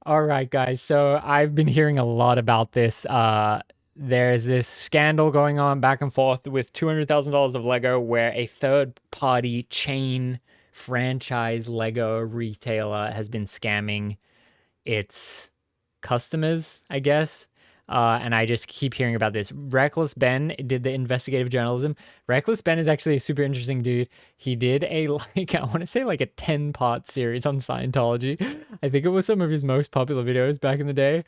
All right, guys. So I've been hearing a lot about this. There's this scandal going on back and forth with $200,000 of Lego, where a third-party chain franchise Lego retailer has been scamming its customers, I guess. And I just keep hearing about this. Reckless Ben did the investigative journalism. Reckless Ben is actually a super interesting dude. He did I want to say like a 10-part series on Scientology. I think it was some of his most popular videos back in the day.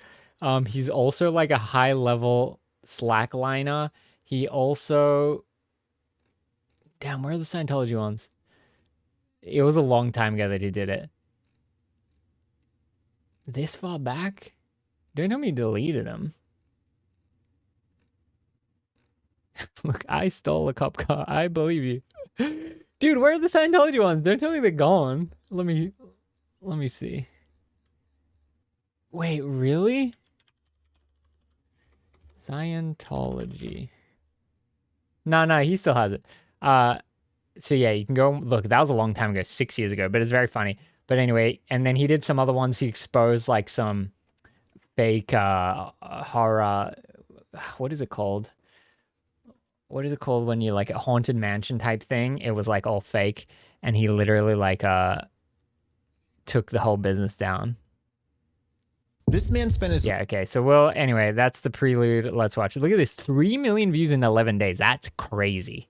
He's also like a high-level slackliner. He also... Damn, where are the Scientology ones? It was a long time ago that he did it. This far back? Don't tell me he deleted them. Look, I stole a cop car. I believe you. Dude, where are the Scientology ones? Don't tell me they're gone. Let me see. Wait, really? Scientology. No, he still has it. So yeah, you can go look. That was a long time ago, 6 years ago, but it's very funny. But anyway, and then he did some other ones. He exposed like some fake horror. What is it called? What is it called when you like a haunted mansion type thing? It was like all fake, and he literally like took the whole business down. This man spent his... Yeah, okay. So anyway, that's the prelude. Let's watch it. Look at this, 3 million views in 11 days. That's crazy.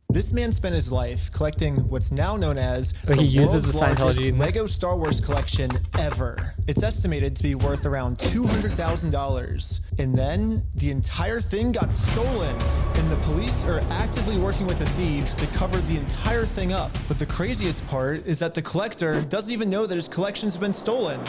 This man spent his life collecting what's now known as he uses world's the Scientology largest Lego Star Wars collection ever. It's estimated to be worth around $200,000. And then the entire thing got stolen, and the police are actively working with the thieves to cover the entire thing up. But the craziest part is that the collector doesn't even know that his collection's been stolen.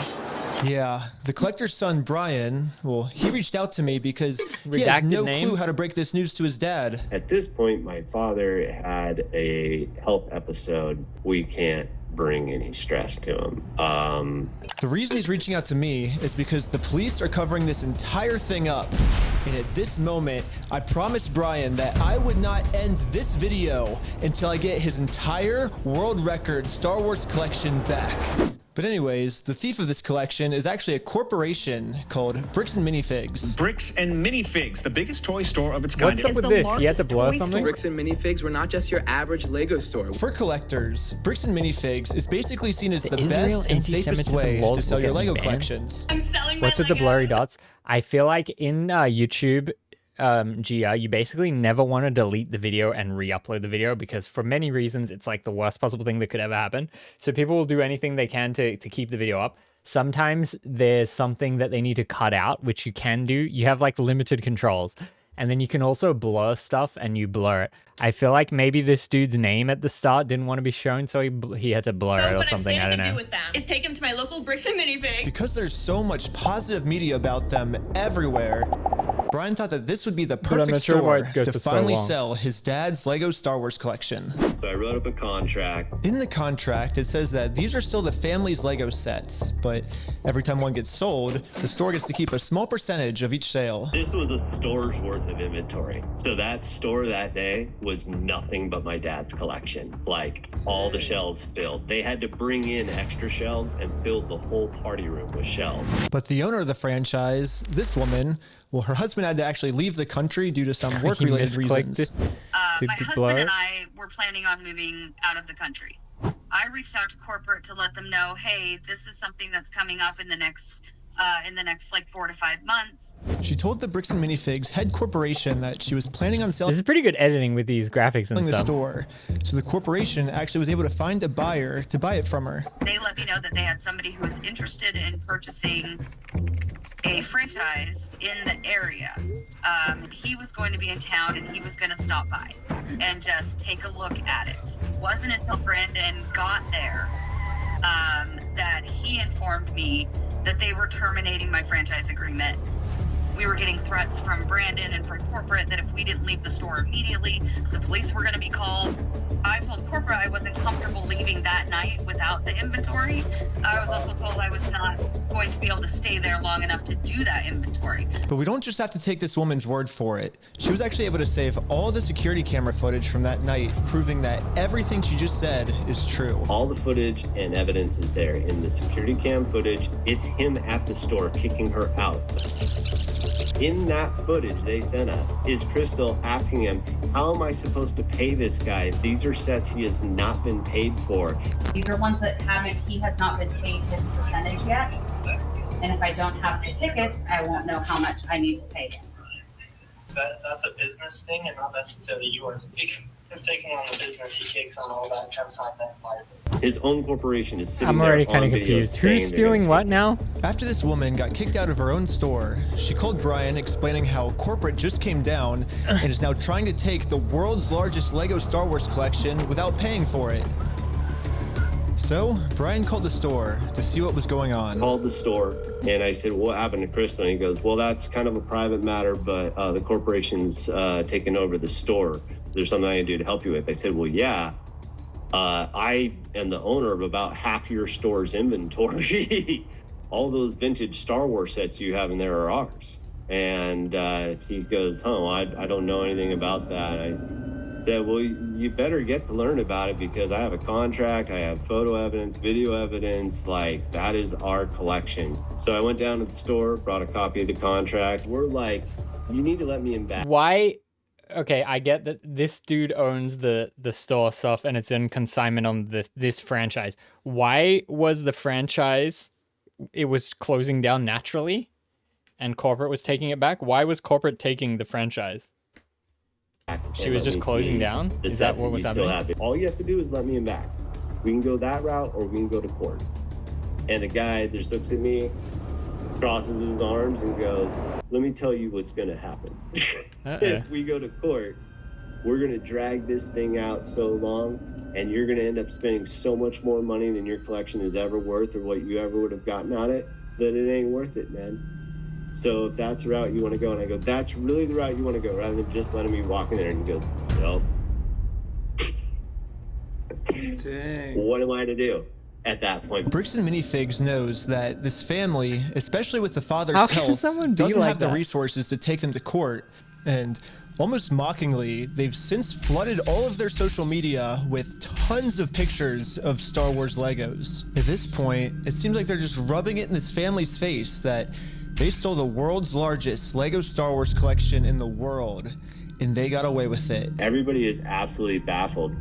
Yeah, the collector's son, Brian, well, he reached out to me because he has no clue how to break this news to his dad. At this point, my father had a health episode. We can't bring any stress to him. The reason he's reaching out to me is because the police are covering this entire thing up. And at this moment, I promised Brian that I would not end this video until I get his entire world record Star Wars collection back. But anyways, the thief of this collection is actually a corporation called Bricks and Minifigs. Bricks and Minifigs, the biggest toy store of its kind. What's up with this? You had to blow something? Bricks and Minifigs were not just your average Lego store. For collectors, Bricks and Minifigs is basically seen as the best and safest way to sell your Lego collections. I'm selling my What's with the blurry dots? I feel like in YouTube, Gia, you basically never want to delete the video and re-upload the video because for many reasons, it's like the worst possible thing that could ever happen. So people will do anything they can to keep the video up. Sometimes there's something that they need to cut out, which you can do. You have like limited controls. And then you can also blur stuff and you blur it. I feel like maybe this dude's name at the start didn't want to be shown, so he had to blur it or something. I don't know. What I'm planning to do with them is take them to my local Bricks and Minifigs. Because there's so much positive media about them everywhere, Brian thought that this would be the perfect store to finally sell his dad's Lego Star Wars collection. So I wrote up a contract. In the contract, it says that these are still the family's Lego sets, but every time one gets sold, the store gets to keep a small percentage of each sale. This was a store's worth of inventory. So that store that day was nothing but my dad's collection. Like all the shelves filled. They had to bring in extra shelves and filled the whole party room with shelves. But the owner of the franchise, this woman, well, her husband had to actually leave the country due to some work-related reasons. My husband and I were planning on moving out of the country. I reached out to corporate to let them know, hey, this is something that's coming up in the next like 4 to 5 months. She told the Bricks and Minifigs head corporation that she was planning on selling. This is pretty good editing with these graphics and stuff. The store. So the corporation actually was able to find a buyer to buy it from her. They let me know that they had somebody who was interested in purchasing a franchise in the area. He was going to be in town and he was going to stop by and just take a look at it. It wasn't until Brandon got there that he informed me that they were terminating my franchise agreement. We were getting threats from Brandon and from corporate that if we didn't leave the store immediately, the police were going to be called. I told corporate I wasn't comfortable leaving that night without the inventory. I was also told I was not going to be able to stay there long enough to do that inventory. But we don't just have to take this woman's word for it. She was actually able to save all the security camera footage from that night, proving that everything she just said is true. All the footage and evidence is there. In the security cam footage, it's him at the store kicking her out. In that footage they sent us is Crystal asking him, how am I supposed to pay this guy? These are sets he has not been paid for. These are ones that he has not been paid his percentage yet. And if I don't have the tickets, I won't know how much I need to pay him. That's a business thing and not necessarily yours. He's taking on the business, he takes on all that consignment liability. His own corporation is sitting I'm already kind of confused. Who's stealing what now? After this woman got kicked out of her own store, she called Brian explaining how corporate just came down and is now trying to take the world's largest Lego Star Wars collection without paying for it. So Brian called the store to see what was going on. Called the store and I said, what happened to Crystal? And he goes, well, that's kind of a private matter, but the corporation's taken over the store. There's something I can do to help you with. I said, well, yeah, I am the owner of about half your store's inventory. All those vintage Star Wars sets you have in there are ours. And he goes, oh, I don't know anything about that. I said, well, you better get to learn about it because I have a contract, I have photo evidence, video evidence, like that is our collection. So I went down to the store, brought a copy of the contract. We're like, you need to let me in back. Why? Okay, I get that this dude owns the store stuff and it's in consignment on this franchise. Why was the franchise, it was closing down naturally and corporate was taking it back? Why was corporate taking the franchise? She was just closing down? Is that what was happening? All you have to do is let me in back. We can go that route or we can go to court. And the guy just looks at me, crosses his arms and goes, let me tell you what's going to happen. If we go to court, we're going to drag this thing out so long and you're going to end up spending so much more money than your collection is ever worth or what you ever would have gotten on it, that it ain't worth it, man. So if that's the route you want to go, and I go, that's really the route you want to go, rather than just letting me walk in there. And he goes, nope. Dang. What am I to do at that point? Bricks and Minifigs knows that this family, especially with the father's health, doesn't have the resources to take them to court. And almost mockingly, they've since flooded all of their social media with tons of pictures of Star Wars Legos. At this point, it seems like they're just rubbing it in this family's face that they stole the world's largest Lego Star Wars collection in the world, and they got away with it. Everybody is absolutely baffled.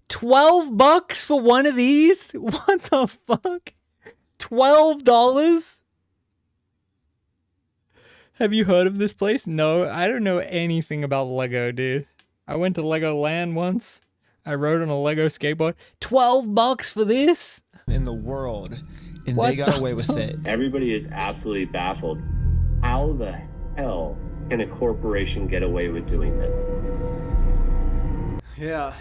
$12 for one of these? What the fuck? $12? Have you heard of this place? No, I don't know anything about Lego, dude. I went to Legoland once. I rode on a Lego skateboard. $12 for this? In the world. And they got away with it. Everybody is absolutely baffled. How the hell can a corporation get away with doing this? Yeah.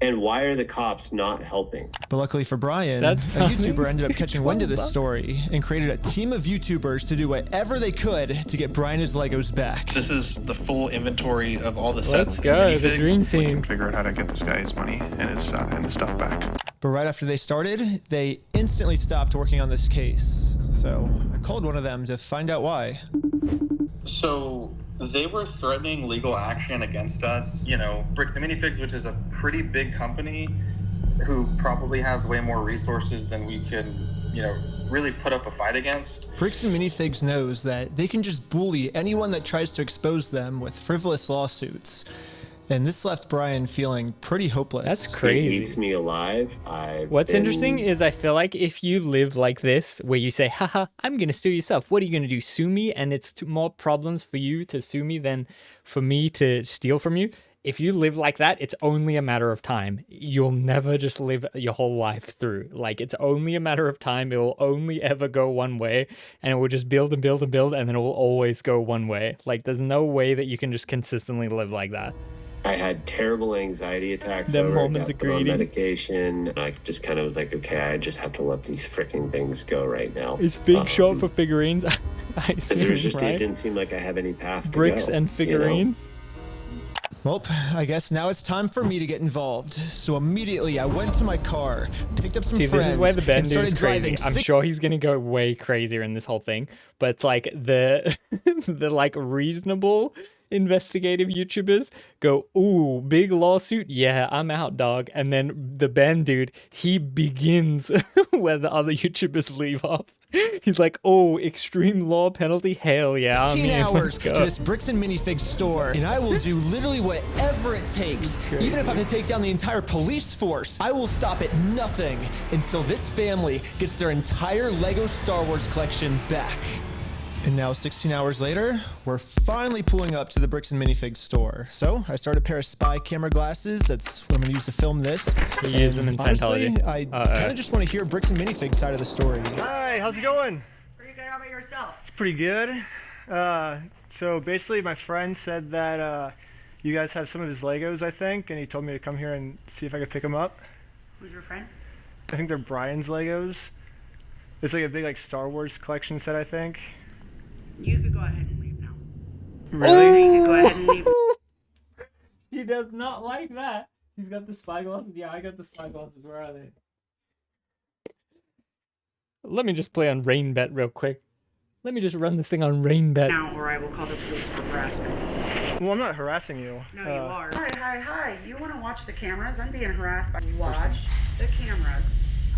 And why are the cops not helping? But luckily for Brian, a YouTuber ended up catching wind of this story and created a team of YouTubers to do whatever they could to get Brian his Legos back. This is the full inventory of all the sets. Let's go, the dream team. We can figure out how to get this guy his money and his stuff back. But right after they started, they instantly stopped working on this case. So I called one of them to find out why. So they were threatening legal action against us. You know, Bricks and Minifigs, which is a pretty big company who probably has way more resources than we can, you know, really put up a fight against. Bricks and Minifigs knows that they can just bully anyone that tries to expose them with frivolous lawsuits. And this left Brian feeling pretty hopeless. That's crazy. It eats me alive. What's interesting is I feel like if you live like this, where you say, haha, I'm going to sue yourself. What are you going to do? Sue me? And it's more problems for you to sue me than for me to steal from you. If you live like that, it's only a matter of time. You'll never just live your whole life through. Like, it's only a matter of time. It will only ever go one way, and it will just build and build and build, and then it will always go one way. Like, there's no way that you can just consistently live like that. I had terrible anxiety attacks. Them moments of greedy. Medication. I just kind of was like, okay, I just have to let these freaking things go right now. Is Fig short for figurines? I assume, it right? didn't seem like I have any path to Bricks go, and figurines? You Well, I guess now it's time for me to get involved. So immediately I went to my car, picked up some See, friends, this is where the and bend started is crazy. driving. I'm sure he's gonna go way crazier in this whole thing, but it's like the the like reasonable investigative YouTubers go, ooh, big lawsuit, yeah, I'm out, dog. And then the Ben dude, he begins where the other YouTubers leave off. He's like, oh, extreme law penalty, hell yeah, I'm 16 in, hours let's to go. this bricks and minifig store, and I will do literally whatever it takes. Even if I have to take down the entire police force, I will stop at nothing until this family gets their entire Lego Star Wars collection back. And now 16 hours later, we're finally pulling up to the bricks and minifig store. So I started a pair of spy camera glasses. That's what I'm gonna use to film this. He used them in honestly, Scientology. I kind of just want to hear bricks and minifig side of the story. Hi, how's it going? Pretty good. How about yourself? It's pretty good. So basically my friend said that you guys have some of his Legos, I think, and he told me to come here and see if I could pick them up. Who's your friend? I think they're Brian's Legos. It's like a big like Star Wars collection set, I think. You could go ahead and leave now. Really? You could go ahead and leave. He does not like that. He's got the spy glasses. Yeah, I got the spy glasses. Where are they? Let me just play on Rain Bet real quick. Let me just run this thing on Rain Bet. Now, or I will call the police for harassment. Well, I'm not harassing you. No, you are. Hi. You want to watch the cameras? I'm being harassed by you. Watch the cameras.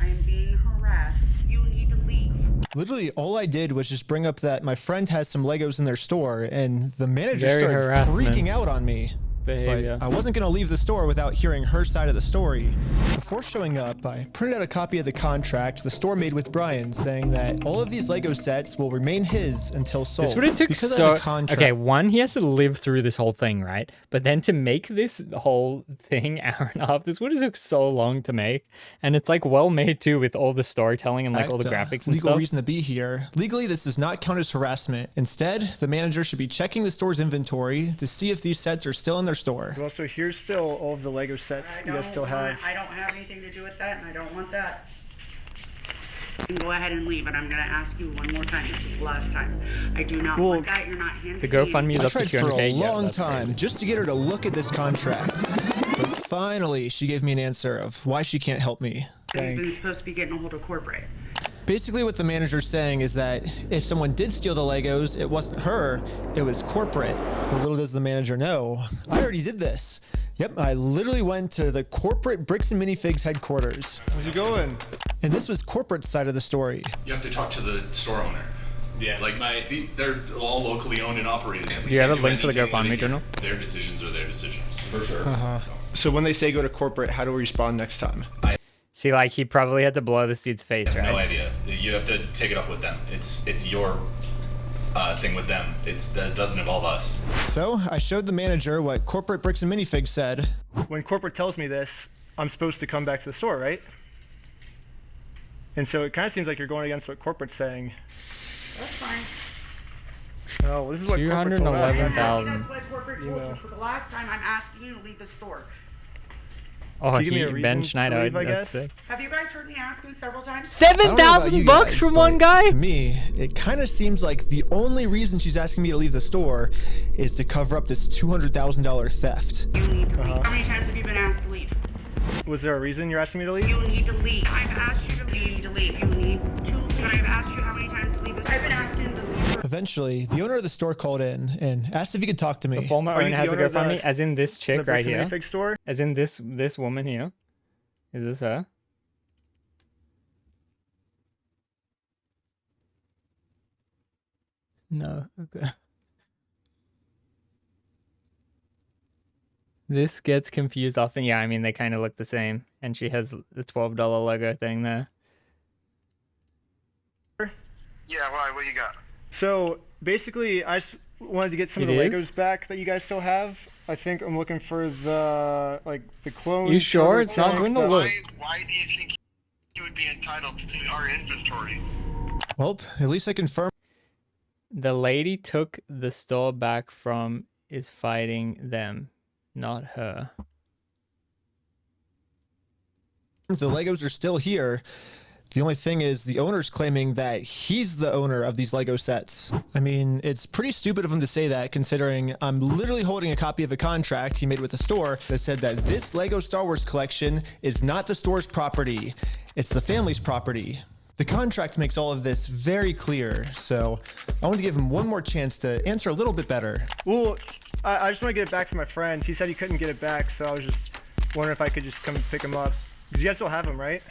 I am being harassed. You need to leave. Literally, all I did was just bring up that my friend has some Legos in their store, and the manager Very started harassment freaking out on me. behavior. But I wasn't going to leave the store without hearing her side of the story. Before showing up, I printed out a copy of the contract the store made with Brian, saying that all of these Lego sets will remain his until sold. This would have took because of so... the contract. Okay, one, he has to live through this whole thing, right? But then to make this whole thing hour and a half, this would have took so long to make. And it's like well made too, with all the storytelling and like all the graphics and legal stuff. reason to be here. Legally, this does not count as harassment. Instead, the manager should be checking the store's inventory to see if these sets are still in their store. Well, so here's still all of the Lego sets you guys still have. I don't have anything to do with that, and I don't want that. You can go ahead and leave, and I'm going to ask you one more time. This is the last time. I do not want that. You're not handing The GoFundMe is I up to tried for 200K. a Yeah, long that's time crazy. just to get her to look at this contract. But finally, she gave me an answer of why she can't help me. He's been supposed to be getting a hold of corporate. Basically, what the manager's saying is that if someone did steal the Legos, it wasn't her, it was corporate. But little does the manager know, I already did this. Yep, I literally went to the corporate Bricks and Minifigs headquarters. How's it going? And this was corporate side of the story. You have to talk to the store owner. Yeah, like they're all locally owned and operated. Do you have a link for the GoFundMe journal? Their decisions are their decisions, for sure. So when they say go to corporate, how do we respond next time? See, like, he probably had to blow this dude's face, I have right? no idea. You have to take it up with them. It's your thing with them. That doesn't involve us. So I showed the manager what corporate Bricks and Minifigs said. When corporate tells me this, I'm supposed to come back to the store, right? And so it kind of seems like you're going against what corporate's saying. That's fine. Oh, this is what corporate told us. 211,000. That's what corporate told you. For the last time, I'm asking you to leave the store. Oh, You give me a he reason Ben to Schneider. leave, I That's guess? sick. Have you guys heard me ask him several times? I don't know about you $7,000 guys, from but one guy? To me, it kind of seems like the only reason she's asking me to leave the store is to cover up this $200,000 theft. You need to leave. How many times have you been asked to leave? Was there a reason you're asking me to leave? You need to leave. I've asked you to leave. You need to leave. You need to leave. I've asked you how many times to leave this. I've been asking him to leave. Eventually, the owner of the store called in and asked if he could talk to me. The former Are you owner the has a owner of the- GoFundMe, as in this chick the right Bricks and here. Minifig store? As in this woman here. Is this her? No. Okay. This gets confused often. Yeah, I mean, they kind of look the same. And she has the $12 logo thing there. Yeah, why? What you got? So basically, I just wanted to get some of It the is? Legos back that you guys still have. I think I'm looking for the the clone. You sure? It's not going to look. Why do you think you would be entitled to our inventory? Well, at least I confirmed The lady took the store back from is fighting them, not her. the Legos are still here. The only thing is the owner's claiming that he's the owner of these Lego sets. I mean, it's pretty stupid of him to say that, considering I'm literally holding a copy of a contract he made with the store that said that this Lego Star Wars collection is not the store's property. It's the family's property. The contract makes all of this very clear, so I want to give him one more chance to answer a little bit better. Well, I just want to get it back from my friend. He said he couldn't get it back, so I was just wondering if I could just come pick him up. Because you guys still have him, right?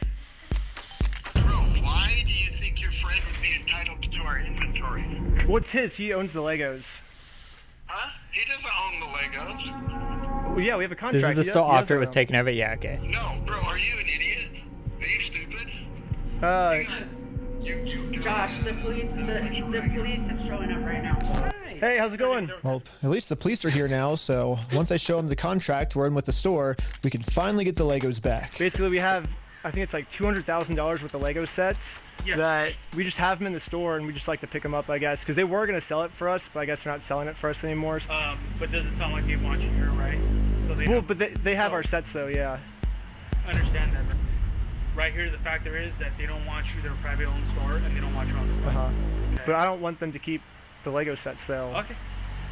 Bro, why do you think your friend would be entitled to our inventory? What's his? He owns the Legos. Huh? He doesn't own the Legos. Well, yeah, we have a contract. This is the store after it was taken over? Yeah, okay. No, bro, are you an idiot? Are you stupid? Josh, the police are showing up right now. Hey, how's it going? Well, at least the police are here now, so once I show him the contract we're in with the store, we can finally get the Legos back. Basically, we have, I think it's like $200,000 worth of Lego sets that we just have them in the store, and we just like to pick them up, I guess, because they were going to sell it for us, but I guess they're not selling it for us anymore. But does it sound like they want you here, right? So they but they have our sets, though, yeah. I understand that. Right here, the factor is that they don't want you, they're a private owned store, and they don't want you on the web. Okay. But I don't want them to keep the Lego sets, though. Okay.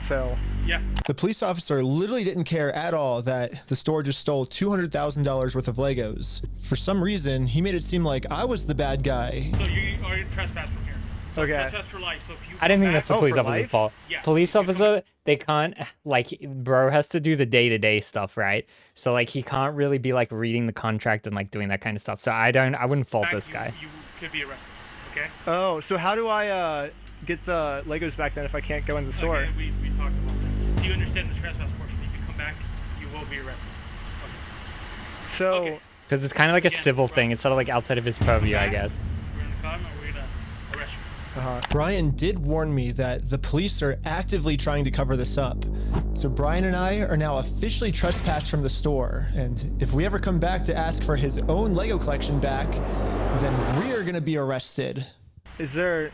So, yeah. The police officer literally didn't care at all that the store just stole $200,000 worth of Legos. For some reason, he made it seem like I was the bad guy. So you are trespassed from here. So okay. Trespass for life. So if you I didn't think that's the police officer's fault. Yeah. Police officer, they can't, like, bro has to do the day-to-day stuff, right? So, like, he can't really be, like, reading the contract and, like, doing that kind of stuff. So I wouldn't fault this guy. You could be arrested, okay? Oh, so how do I, get the Legos back then if I can't go in the store? Okay, we talked about that. Do you understand the trespass portion? If you come back, you will be arrested. Okay. So... Because it's kind of like a civil thing. It's sort of like outside of his purview, I guess. We're in the car, and we're going to arrest you. Brian did warn me that the police are actively trying to cover this up. So Brian and I are now officially trespassed from the store. And if we ever come back to ask for his own Lego collection back, then we are going to be arrested. Is there,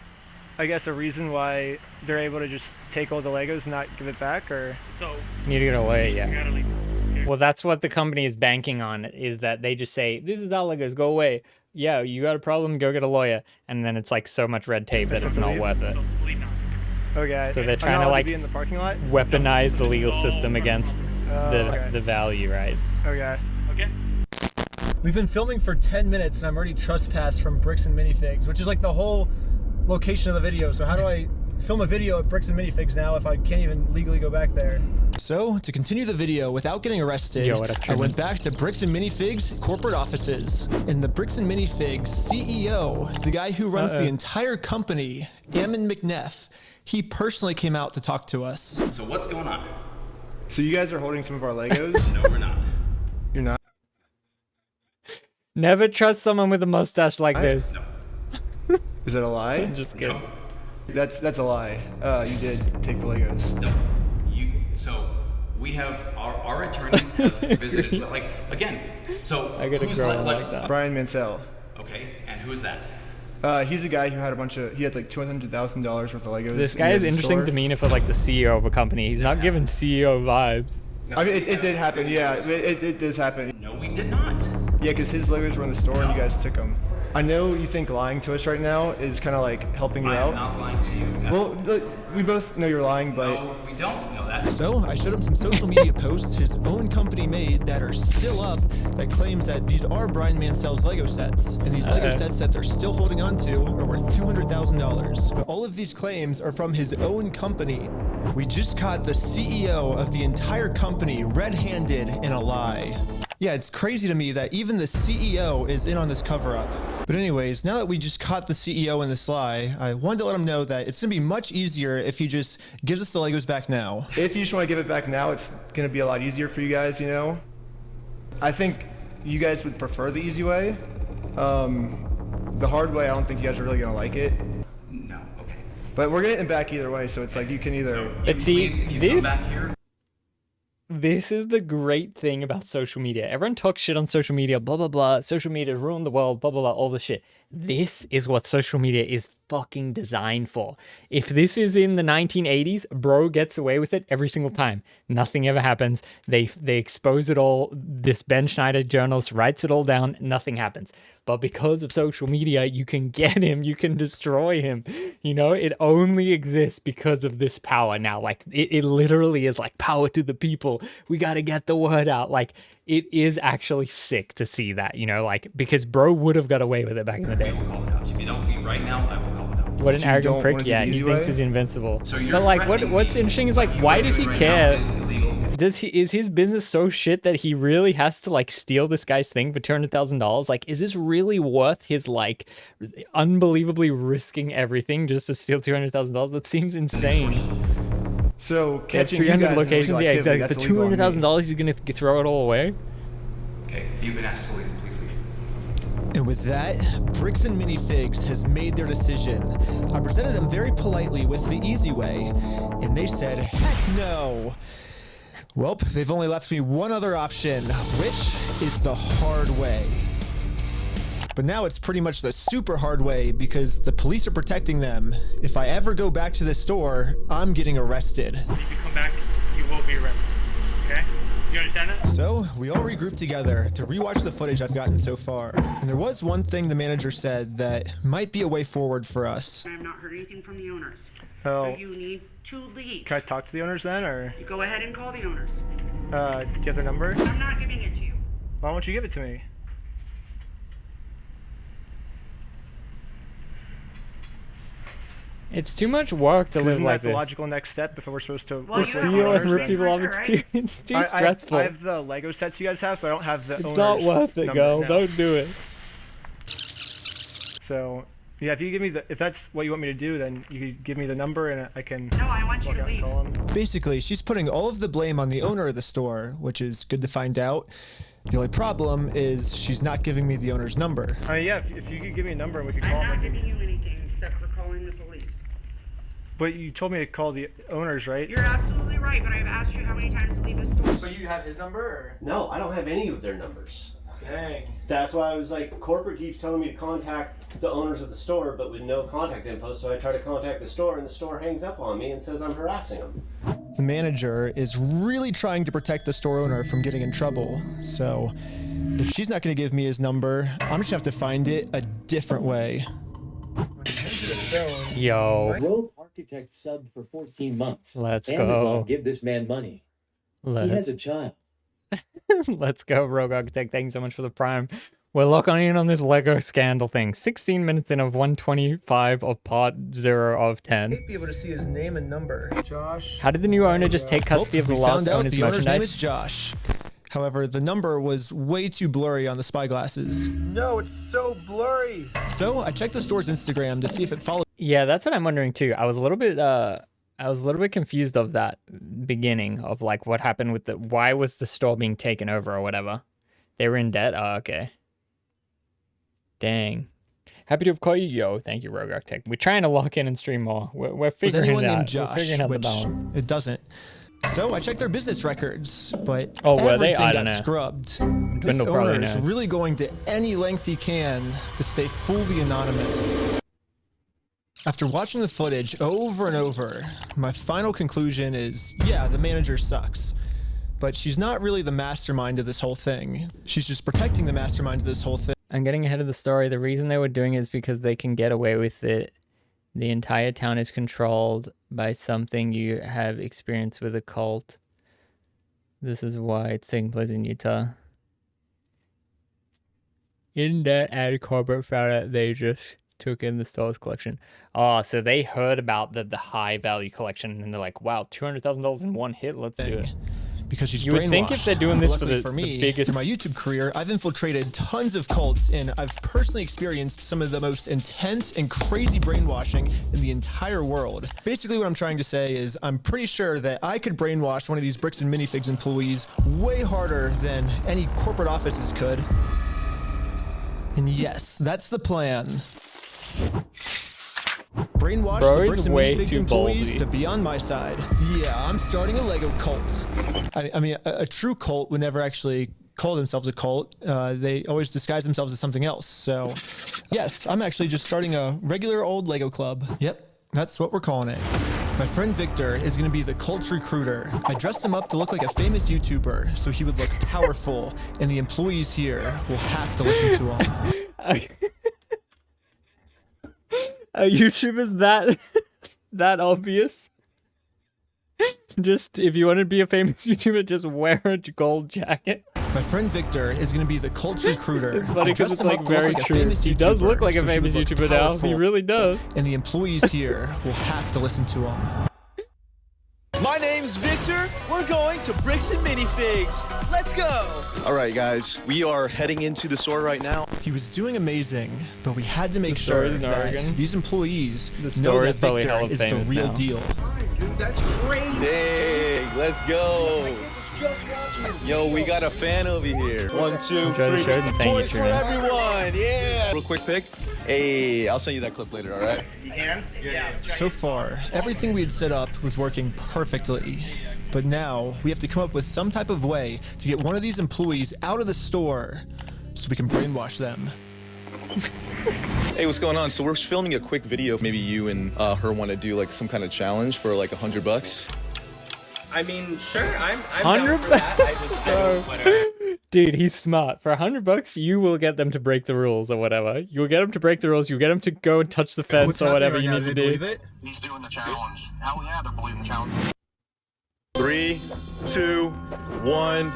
I guess, a reason why they're able to just take all the Legos and not give it back, or? So you need to get away, yeah. Well, that's what the company is banking on, is that they just say, this is our Legos, go away. Yeah, you got a problem, go get a lawyer. And then it's like so much red tape that it's not worth it. Okay. So they're trying to like be in the parking lot? weaponize the legal system against the value, right? Okay. Okay. We've been filming for 10 minutes and I'm already trespassed from Bricks and Minifigs, which is like the whole location of the video. So how do I film a video at Bricks and Minifigs now if I can't even legally go back there? So to continue the video without getting arrested, I went back to Bricks and Minifigs corporate offices. And the Bricks and Minifigs CEO, the guy who runs the entire company, Ammon McNeff, he personally came out to talk to us. So what's going on? So you guys are holding some of our Legos? No, we're not. You're not? Never trust someone with a mustache like this. No. Is that a lie? I'm just kidding. No. That's a lie. You did take the Legos. No. So we have our attorneys have visited. Like again. So I gotta who's grow like that. Brian Mansell. Okay, and who is that? He's a guy who had he had like $200,000 worth of Legos. This guy is interesting demeanor for like the CEO of a company. He's not giving CEO vibes. No, I mean, it did happen. Yeah, it does happen. No, we did not. Yeah, because his Legos were in the store and you guys took them. I know you think lying to us right now is kind of like helping you out. I'm not lying to you. Well, look, we both know you're lying, but... No, we don't know that. So I showed him some social media posts his own company made that are still up that claims that these are Brian Mansell's Lego sets. And these Lego sets that they're still holding on to are worth $200,000. But all of these claims are from his own company. We just caught the CEO of the entire company red-handed in a lie. Yeah, it's crazy to me that even the CEO is in on this cover-up. But anyways, now that we just caught the CEO in this lie, I wanted to let him know that it's going to be much easier if he just gives us the Legos back now. If you just want to give it back now, it's going to be a lot easier for you guys, you know? I think you guys would prefer the easy way. The hard way, I don't think you guys are really going to like it. No, okay. But we're getting it back either way, so it's like you can either... But see, this is the great thing about social media. Everyone talks shit on social media, blah, blah, blah. Social media ruined the world, blah, blah, blah, all the shit. This is what social media is fucking designed for. If this is in the 1980s, bro gets away with it every single time. Nothing ever happens. They expose it all. This Ben Schneider journalist writes it all down. Nothing happens. But because of social media, you can get him, you can destroy him. You know, it only exists because of this power now. Like, it literally is like power to the people. We got to get the word out. Like, it is actually sick to see that, you know, like, because bro would have got away with it back in the day. If you don't leave right now, I will call the cops. What an arrogant prick. Yeah, he thinks he's invincible. But like, what's interesting is like, why does he care? Is his business so shit that he really has to like steal this guy's thing for $200,000? Like, is this really worth his like unbelievably risking everything just to steal $200,000? That seems insane. So catching 300 locations, yeah, exactly. For $200,000, he's gonna throw it all away. Okay, you've been asked to leave. Please leave. And with that, Bricks and Minifigs has made their decision. I presented them very politely with the easy way, and they said, heck no. Well, they've only left me one other option, which is the hard way. But now it's pretty much the super hard way because the police are protecting them. If I ever go back to this store, I'm getting arrested. If you come back, you will be arrested. Okay? You understand that? So we all regrouped together to rewatch the footage I've gotten so far. And there was one thing the manager said that might be a way forward for us. I have not heard anything from the owners. Oh. So you need to leave. Can I talk to the owners then, or? You go ahead and call the owners. Do you have their number? I'm not giving it to you. Why won't you give it to me? It's too much work to live Isn't like that this. the logical next step if we're supposed to... Well, steal and rip people off. It's too stressful. I have the Lego sets you guys have, but I don't have the It's not worth it, girl. Don't do it. So, yeah, if you give me if that's what you want me to do, then you could give me the number and I can... No, I want you to leave. Basically, she's putting all of the blame on the owner of the store, which is good to find out. The only problem is she's not giving me the owner's number. Yeah, if you could give me a number and we could call I'm him. not giving you anything except for calling the police. But you told me to call the owners, right? You're absolutely right, but I've asked you how many times to leave the store. But you have his number, or? No, I don't have any of their numbers. Dang. That's why I was like, corporate keeps telling me to contact the owners of the store, but with no contact info, so I try to contact the store, and the store hangs up on me and says I'm harassing them. The manager is really trying to protect the store owner from getting in trouble, so if she's not going to give me his number, I'm just going to have to find it a different way. Yo. Rogue Architect subbed for 14 months. Let's Amazon go. Give this man money. He has a child. Let's go, Rogue Architect. Thanks so much for the Prime. We're locking in on this Lego scandal thing. 16 minutes in of 125 of part 0 of 10. Be able to see his name and number. Josh. How did the new owner just take custody of the last owner's the owner's name merchandise? is Josh. However, the number was way too blurry on the spyglasses. No, it's so blurry. So I checked the store's Instagram to see if it followed. Yeah, that's what I'm wondering too. I was a little bit confused of that beginning of like what happened with why was the store being taken over or whatever. They were in debt. Oh, okay. Dang. Happy to have caught you, yo. Thank you, Rogue Architect. We're trying to lock in and stream more. We're figuring it out. Josh, we're figuring out the which balance. it doesn't. So I checked their business records, but Oh, were they? everything I don't got know. scrubbed. Dwindle This probably owner is knows. really going to any length he can to stay fully anonymous. After watching the footage over and over, my final conclusion is, yeah, the manager sucks. But she's not really the mastermind of this whole thing. She's just protecting the mastermind of this whole thing. I'm getting ahead of the story. The reason they were doing it is because they can get away with it. The entire town is controlled by something you have experience with a cult. This is why it's taking place in Utah. In that ad, corporate found out they just took in the store's collection. Oh, so they heard about the high value collection and they're like, wow, $200,000 in one hit. Let's do it. Because she's You would think if they're doing this for Luckily the, for me, the biggest... through my YouTube career, I've infiltrated tons of cults, and I've personally experienced some of the most intense and crazy brainwashing in the entire world. Basically, what I'm trying to say is I'm pretty sure that I could brainwash one of these Bricks and Minifigs employees way harder than any corporate offices could. And yes, that's the plan. Brainwash Bro the is Bricks and way Minifigs too employees ballsy. to be on my side. Yeah, I'm starting a Lego cult. I mean, a true cult would never actually call themselves a cult. They always disguise themselves as something else. So Yes, I'm actually just starting a regular old Lego club. Yep, that's what we're calling it. My friend Victor is going to be the Colts recruiter. I dressed him up to look like a famous YouTuber, so he would look powerful, and the employees here will have to listen to him. A YouTuber's that obvious? Just, if you want to be a famous YouTuber, just wear a gold jacket. My friend Victor is going to be the Colts recruiter. It's funny because it's like very true. He does look like a famous YouTuber now. He really does. And the employees here will have to listen to him. My name's Victor. We're going to Bricks and Minifigs. Let's go. All right, guys. We are heading into the store right now. He was doing amazing, but we had to make sure that these employees know that Victor is the real deal. Dude, that's crazy. Dang, let's go. Yo, we got a fan over here. 1, 2, 3. Toys for everyone. Yeah. Real quick pic. Hey, I'll send you that clip later, all right? You can? Yeah. So far, everything we had set up was working perfectly. But now, we have to come up with some type of way to get one of these employees out of the store so we can brainwash them. Hey, what's going on? So we're filming a quick video. Maybe you and her want to do like some kind of challenge for like $100. I mean, sure, I'm $100 down for that. I just Dude, he's smart. For $100, you will get them to break the rules or whatever. You'll get them to break the rules. You'll get them to go and touch the fence or whatever you need to do. He's doing the challenge. Hell yeah, they're believing the challenge. 3, 2, 1.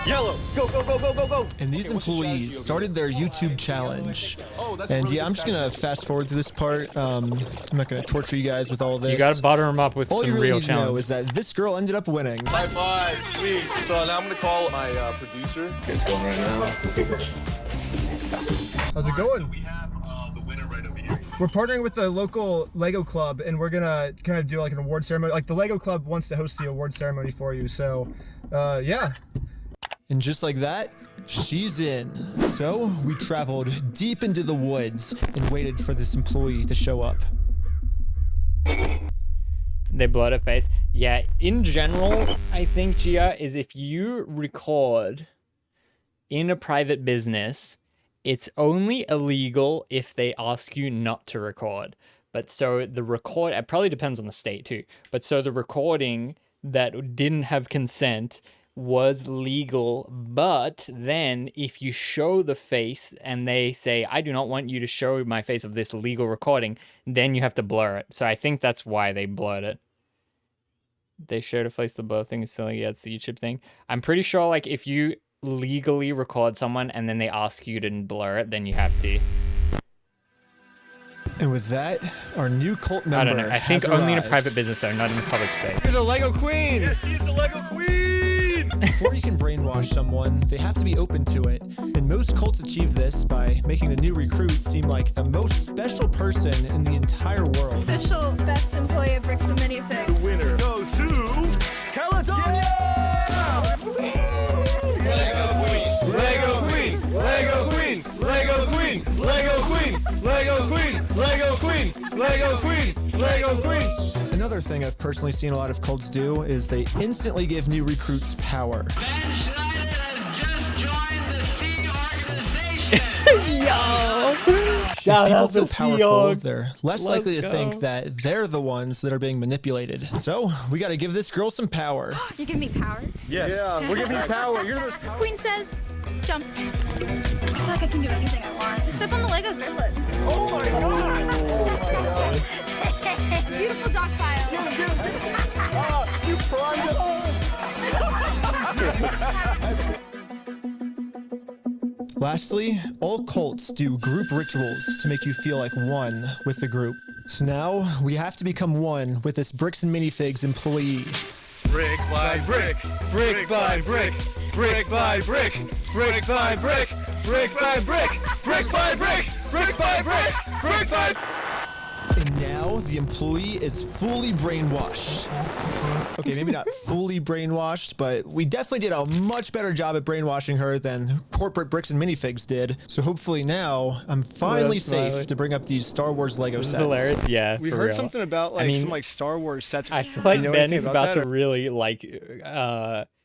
Yellow! Go, go, go, go, go, go! And these employees started their YouTube challenge. And yeah, I'm just gonna fast forward to this part. I'm not gonna torture you guys with all of this. You gotta butter them up with all some you really real need to know challenge. is that this girl ended up winning. High five, sweet. So now I'm gonna call my producer. It's going right now. How's it going? We have the winner right over here. We're partnering with the local Lego club, and we're gonna kind of do like an award ceremony. Like the Lego club wants to host the award ceremony for you. So, yeah. And just like that, she's in. So we traveled deep into the woods and waited for this employee to show up. They blurred her face. Yeah, in general, I think, Gia, is if you record in a private business, it's only illegal if they ask you not to record. But so the record, it probably depends on the state too, but so the recording that didn't have consent was legal, but then if you show the face and they say, I do not want you to show my face of this legal recording, then you have to blur it. So I think that's why they blurred it. They showed a face, the blur thing is silly. Yeah, it's the YouTube thing. I'm pretty sure like if you legally record someone and then they ask you to blur it, then you have to. And with that, our new cult member I don't know. I think only in a private business though, not in a public space. You're the Lego queen! Yes, she's the Lego queen! Before you can brainwash someone, they have to be open to it. And most cults achieve this by making the new recruit seem like the most special person in the entire world. Official best employee of Bricks and Minifigs. The winner goes to Caledonia! Lego queen! Lego queen! Lego queen! Lego queen! Lego queen! Lego queen! Lego queen! Lego queen! Another thing I've personally seen a lot of cults do is they instantly give new recruits power. Yo! If people feel to powerful, they're less likely to go. think that they're the ones that are being manipulated. So we gotta give this girl some power. You give me power? Yes. Yeah, we're giving you power. You're the most powerful. Queen says, jump. I feel like I can do anything I want. Step on the Lego griffin. Oh my god! Oh my god. Beautiful dog pile. You primed it. Lastly, all cults do group rituals to make you feel like one with the group. So now we have to become one with this Bricks and Minifigs employee. Brick by brick, brick by brick, brick by brick, brick by brick, brick by brick, brick by brick, brick by brick, brick by. And now the employee is fully brainwashed. Okay, maybe not fully brainwashed, but we definitely did a much better job at brainwashing her than corporate Bricks and Minifigs did. So hopefully now I'm finally safe to bring up these Star Wars Lego This is sets. hilarious, yeah. We for heard real. something about like I mean, some like Star Wars sets. I feel like You know Ben anything is about about that, to or- really like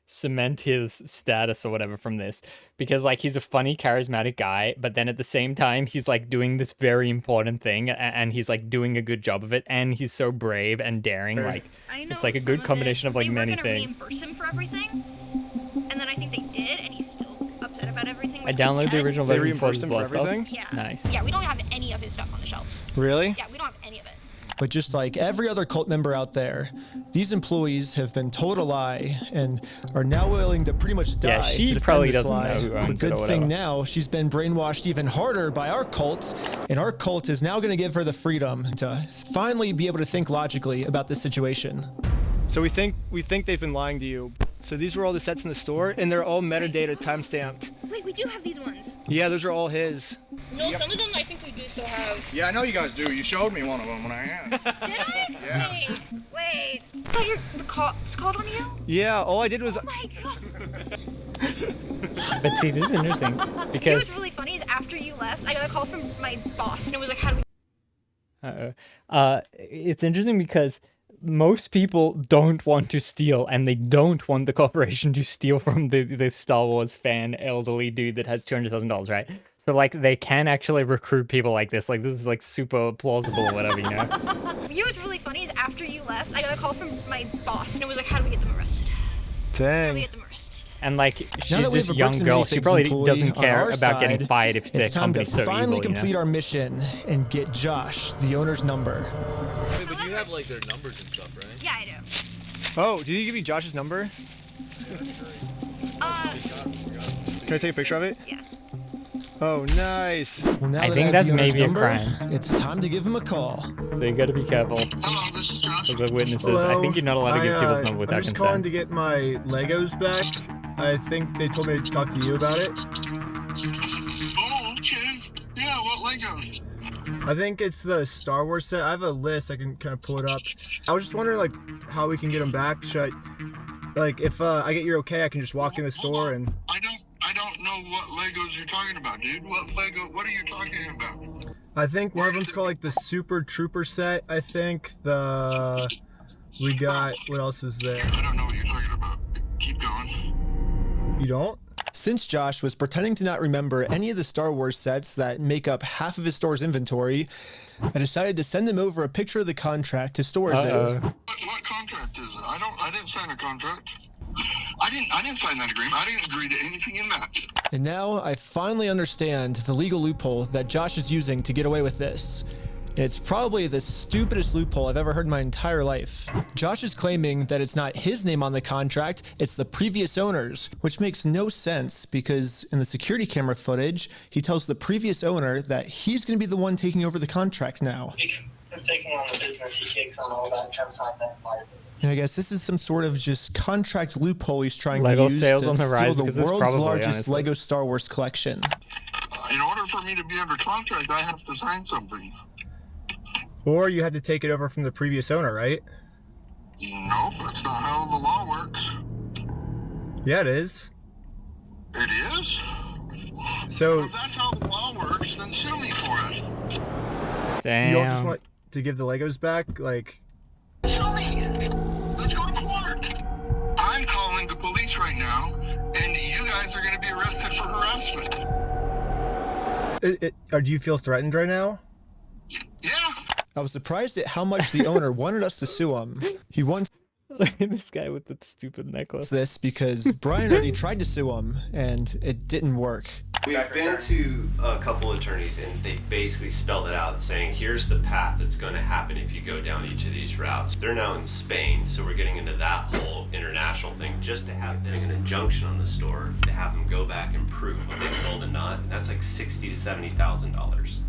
cement his status or whatever from this, because like he's a funny, charismatic guy, but then at the same time he's like doing this very important thing, and he's like doing a good job of it, and he's so brave and daring. Like it's like a good combination of like many things. Reimburse him for everything, and then I think they did, and he's still upset about everything. I downloaded the original version before this blow stuff. Yeah. Nice. Yeah, we don't have any of his stuff on the shelves. Really? Yeah, we don't have any of it. But just like every other cult member out there, these employees have been told a lie and are now willing to pretty much die. Yeah, she to defend probably this doesn't lie. know who owns The it or good whatever. thing now, she's been brainwashed even harder by our cult, and our cult is now going to give her the freedom to finally be able to think logically about this situation. So we think they've been lying to you. So these were all the sets in the store, and they're all metadata timestamped. Wait, we do have these ones. Yeah, those are all his. No, some of them I think we do still have. Yeah, I know you guys do. You showed me one of them when I asked. Did I? Yeah. Wait. Oh, you're the it's called on you? Yeah, all I did was. Oh my god. But see, this is interesting You know because what's really funny is after you left, I got a call from my boss, and it was like, how do we... it's interesting because most people don't want to steal, and they don't want the corporation to steal from the Star Wars fan elderly dude that has $200,000, right? So like they can actually recruit people like this. Like this is like super plausible or whatever, you know? You know what's really funny is after you left, I got a call from my boss, and it was like, how do we get them arrested? How do we Dang. get them arrested? And like Now she's that we this have a young Bricks and girl, she Minifigs probably employee doesn't on care our about getting side, fired if their it's time to company's so finally evil, complete you know? our mission and get Josh, the owner's number. Wait, but you have like their numbers and stuff, right? Yeah, I do. Oh, did you give me Josh's number? Can I take a picture of it? Yeah. Oh, nice. Well, now I that think have that's the owner's maybe a number, crime. It's time to give him a call. So you got to be careful of the witnesses. I think you're not allowed to give people's number I'm without just calling consent. to get my Legos back. I think they told me to talk to you about it. Oh, okay. Yeah, what Legos? I think it's the Star Wars set. I have a list. I can kind of pull it up. I was just wondering, like, how we can get them back. Should I, like, if I get your okay, I can just walk in the store and... I don't know what Legos you're talking about, dude. What are you talking about? I think one of them's called, like, the Super Trooper set. I think we got, what else is there? I don't know what you're talking about. Keep going. You don't? Since Josh was pretending to not remember any of the Star Wars sets that make up half of his store's inventory, I decided to send him over a picture of the contract his store is in. What contract is it? I didn't sign a contract. I didn't sign that agreement. I didn't agree to anything in that. And now I finally understand the legal loophole that Josh is using to get away with this. And it's probably the stupidest loophole I've ever heard in my entire life. Josh is claiming that it's not his name on the contract, it's the previous owner's, which makes no sense because in the security camera footage, he tells the previous owner that he's going to be the one taking over the contract now. He's taking on the business, he takes on all that consignment liability. And I guess this is some sort of just contract loophole he's trying Lego to use sales to on the rise steal the because it's world's probably, largest honestly. Lego Star Wars collection. In order for me to be under contract, I have to sign something. Or you had to take it over from the previous owner, right? Nope, that's not how the law works. Yeah, it is. It is? So... If that's how the law works, then sue me for it. Damn. You don't just want to give the Legos back? Like... Sue me! Let's go to court! I'm calling the police right now, and you guys are going to be arrested for harassment. Or do you feel threatened right now? Yeah. I was surprised at how much the owner wanted us to sue him. He wants Look at this guy with the stupid necklace. this because Brian already tried to sue him and it didn't work. We've been to a couple attorneys and they basically spelled it out saying here's the path that's going to happen if you go down each of these routes. They're now in Spain, so we're getting into that whole international thing just to have them an injunction on the store to have them go back and prove what they sold and not. And that's like $60,000 to $70,000.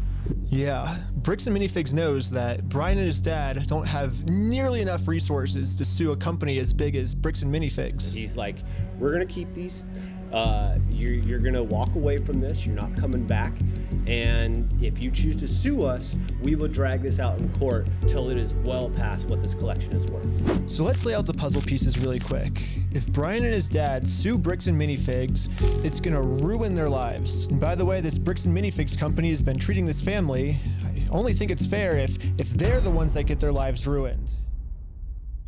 Yeah, Bricks and Minifigs knows that Brian and his dad don't have nearly enough resources to sue a company as big as Bricks and Minifigs. He's like, we're gonna keep these. You're gonna walk away from this. You're not coming back. And if you choose to sue us, we will drag this out in court till it is well past what this collection is worth. So let's lay out the puzzle pieces really quick. If Brian and his dad sue Bricks and Minifigs, it's gonna ruin their lives. And by the way, this Bricks and Minifigs company has been treating this family. I only think it's fair if they're the ones that get their lives ruined.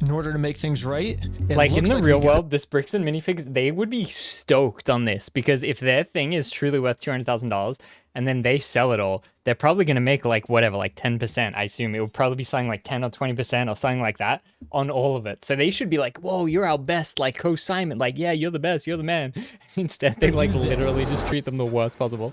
in order to make things right. Like in the real world, this Bricks and Minifigs, they would be stoked on this because if their thing is truly worth $200,000 and then they sell it all, they're probably going to make like whatever, like 10%. I assume it would probably be something like 10 or 20% or something like that on all of it. So they should be like, whoa, you're our best, like co-Simon. Like, yeah, you're the best, you're the man. Instead, they like literally just treat them the worst possible.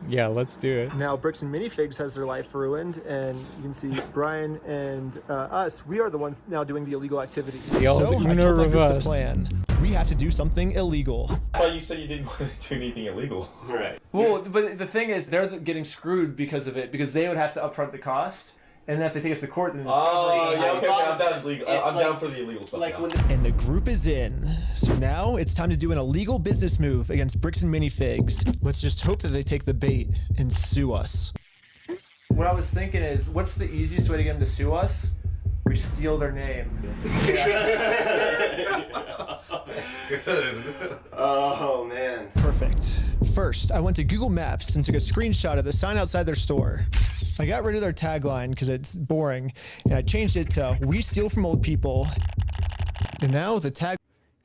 Yeah, let's do it. Now, Bricks and Minifigs has their life ruined, and you can see Brian and us, we are the ones now doing the illegal activity. So I told my group the plan. We have to do something illegal. I thought you said you didn't want to do anything illegal. Right. Well, but the thing is, they're getting screwed because of it, because they would have to upfront the cost, and then if they take us to court, then I'm down for the illegal stuff. And the group is in. So now it's time to do an illegal business move against Bricks and Minifigs. Let's just hope that they take the bait and sue us. What I was thinking is, what's the easiest way to get them to sue us? We steal their name. That's good. Oh, man. Perfect. First, I went to Google Maps and took a screenshot of the sign outside their store. I got rid of their tagline because it's boring, and I changed it to "We steal from old people." And now the tag.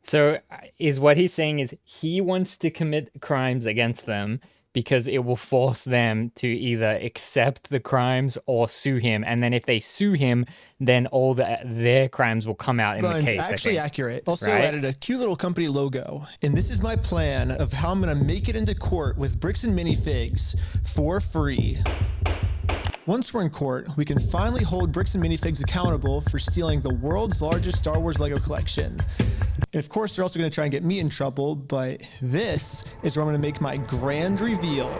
So is what he's saying is he wants to commit crimes against them because it will force them to either accept the crimes or sue him. And then if they sue him, then all their crimes will come out in the case. Actually accurate. Also Right? added a cute little company logo. And this is my plan of how I'm going to make it into court with Bricks and Minifigs for free. Once we're in court, we can finally hold Bricks and Minifigs accountable for stealing the world's largest Star Wars Lego collection. And of course, they're also going to try and get me in trouble, but this is where I'm going to make my grand reveal.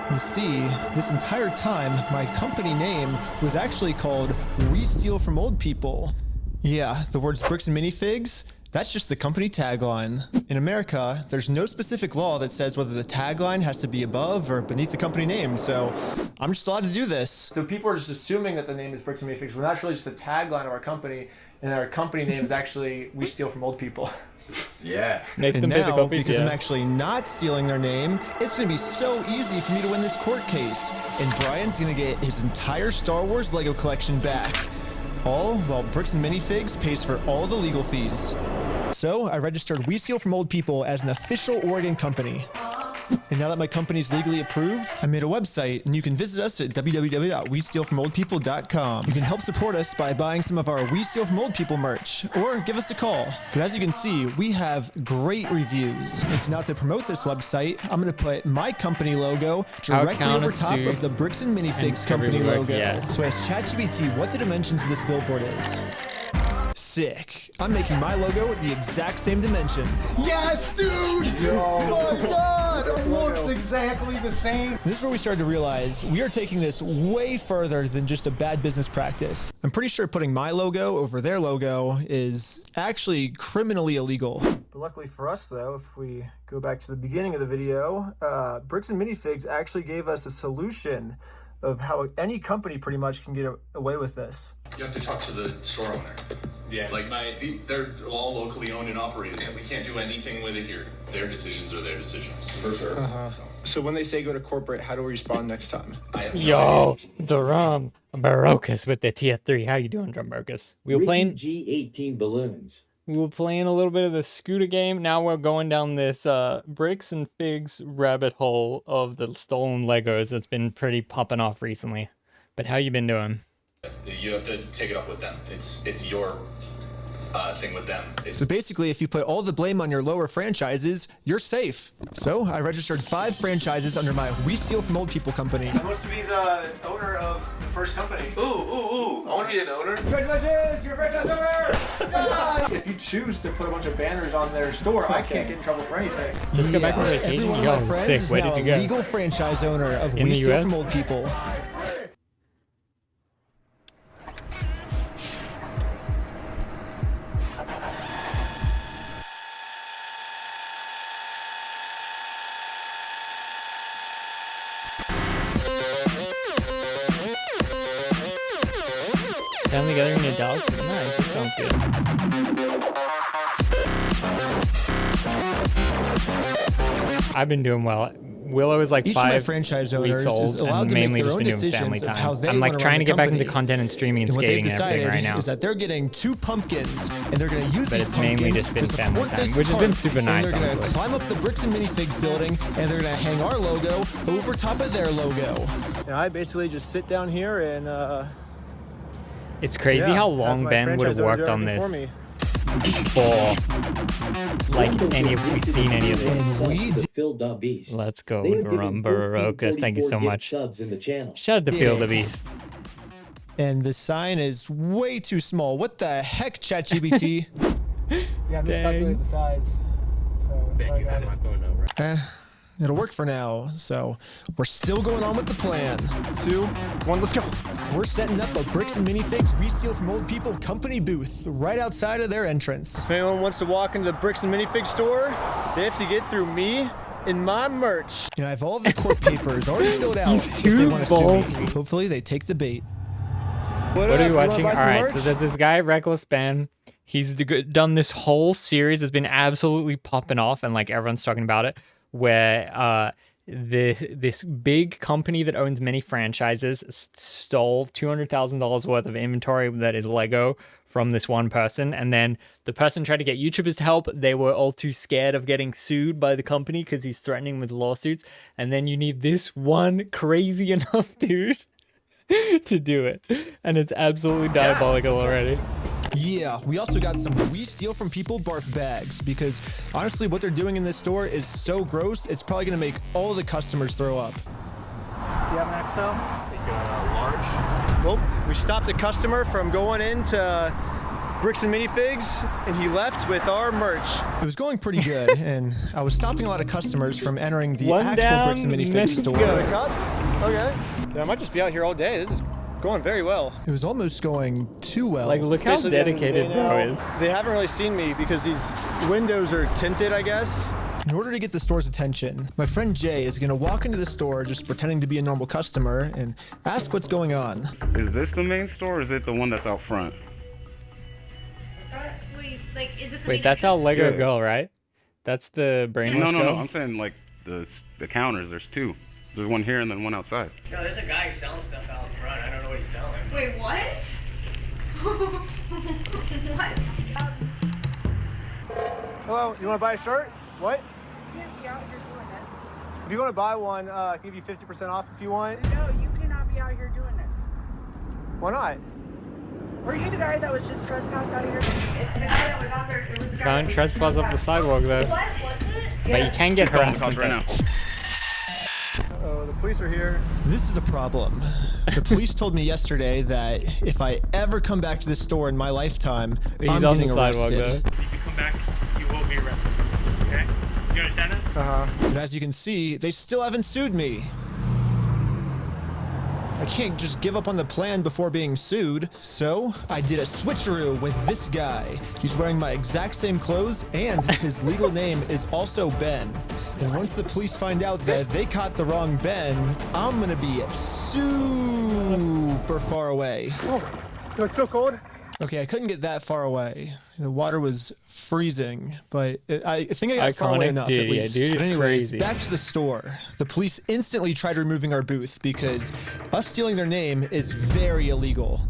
You see, this entire time, my company name was actually called We Steal From Old People. Yeah, the words Bricks and Minifigs, that's just the company tagline. In America, there's no specific law that says whether the tagline has to be above or beneath the company name, so I'm just allowed to do this. So people are just assuming that the name is Bricks and Minifigs, when that's really just the tagline of our company, and our company name is actually We Steal From Old People. Yeah. And now, because I'm actually not stealing their name, it's going to be so easy for me to win this court case. And Brian's going to get his entire Star Wars Lego collection back. All while Bricks and Minifigs pays for all the legal fees. So I registered We Steal From Old People as an official Oregon company. And now that my company's legally approved, I made a website, and you can visit us at www.westealfromoldpeople.com. You can help support us by buying some of our We Steal From Old People merch, or give us a call. But as you can see, we have great reviews. And so now to promote this website, I'm going to put my company logo directly over top of the Bricks and Minifigs company logo. So I asked ChatGPT what the dimensions of this billboard is. Sick. I'm making my logo the exact same dimensions. Yes, dude! Oh my god! It looks exactly the same. This is where we started to realize we are taking this way further than just a bad business practice. I'm pretty sure putting my logo over their logo is actually criminally illegal. But luckily for us, though, if we go back to the beginning of the video, Bricks and Minifigs actually gave us a solution of how any company pretty much can get away with this. You have to talk to the store owner. Yeah, like they're all locally owned and operated. We can't do anything with it here. Their decisions are their decisions. For sure. So when they say go to corporate, how do we respond next time? Yo, Drum Barocas with the TF3. How you doing, Drum Barocas? We were playing G18 balloons. We were playing a little bit of the scooter game. Now we're going down this Bricks and Figs rabbit hole of the stolen Legos that's been pretty popping off recently. But how you been doing? You have to take it up with them. It's your thing with them. So basically, if you put all the blame on your lower franchises, you're safe. So I registered 5 franchises under my We Steal From Old People company. I want to be the owner of the first company. Ooh, I want to be an owner. Congratulations, you're a franchise owner! If you choose to put a bunch of banners on their store, I can't get in trouble for anything. Let's go back on vacation. Every one of my friends is now a legal franchise owner of We Steal From Old People. Family gathering in Dallas? Nice, that sounds good. I've been doing well. Willow is like Each of my 5 franchise weeks owners old, is allowed and to make mainly their just own been doing decisions family of how time. they I'm like want to trying run to the get back into company. content and streaming and And what they've skating and everything decided right now. is that they're getting 2 pumpkins, and they're going to use But these it's mainly pumpkins just been to family support time, this which has been tarp, super and nice, they're going to honestly. climb up the Bricks and Minifigs building, and they're going to hang our logo over top of their logo. And I basically just sit down here and It's crazy how long Ben would have worked on this before like we've seen any of this. Let's go, Grumbarokus. Thank you so much. Shout out to Phil the Beast. And the sign is way too small. What the heck, ChatGPT? Yeah, I miscalculated the size. So, sorry, guys. It'll work for now. So we're still going on with the plan. 2, 1, let's go. We're setting up a Bricks and Minifigs We Steal From Old People company booth right outside of their entrance. If anyone wants to walk into the Bricks and Minifigs store, they have to get through me and my merch. You know, I have all of the court papers already filled out. He's if too they want to sue ballsy. me. Hopefully they take the bait. What are you watching? All right, so there's this guy, Reckless Ben. He's done this whole series that's been absolutely popping off, and like everyone's talking about it, where this big company that owns many franchises stole $200,000 worth of inventory that is Lego from this one person, and then the person tried to get YouTubers to help. They were all too scared of getting sued by the company because he's threatening with lawsuits, and then you need this one crazy enough dude to do it, and it's absolutely diabolical already. Yeah, we also got some We Steal From People barf bags because honestly what they're doing in this store is so gross, it's probably going to make all the customers throw up. Do you have an XL? Large. Well, we stopped a customer from going into Bricks and Minifigs, and he left with our merch. It was going pretty good, and I was stopping a lot of customers from entering the actual Bricks and Minifigs store. Okay. I might just be out here all day. This is going very well. It was almost going too well. Like, look how dedicated Bro is. They haven't really seen me because these windows are tinted, I guess. In order to get the store's attention, my friend Jay is going to walk into the store just pretending to be a normal customer and ask what's going on. Is this the main store or is it the one that's out front? Wait, that's how Lego Girl, right? That's the brainwash No, girl? I'm saying like the counters, there's 2. There's one here and then one outside. No, there's a guy selling stuff out front. I don't know what he's selling. Wait, what? What? Hello, you want to buy a shirt? What? You can't be out here doing this. If you want to buy one, I can give you 50% off if you want. No, you cannot be out here doing this. Why not? Were you the guy that was just trespassed out of here? Can't trespass off the sidewalk though. But you can get harassment right now. Oh, the police are here. This is a problem. The police told me yesterday that if I ever come back to this store in my lifetime, He's I'm on getting the sidewalk arrested. though. If you come back, you will be arrested. Okay? You understand that? And as you can see, they still haven't sued me. I can't just give up on the plan before being sued. So I did a switcheroo with this guy. He's wearing my exact same clothes and his legal name is also Ben. And once the police find out that they caught the wrong Ben, I'm gonna be super far away. Oh, it was so cold. Okay, I couldn't get that far away. The water was freezing, but I think I got far away enough at least. Dude, but it's anyways, crazy. back to the store. The police instantly tried removing our booth because us stealing their name is very illegal.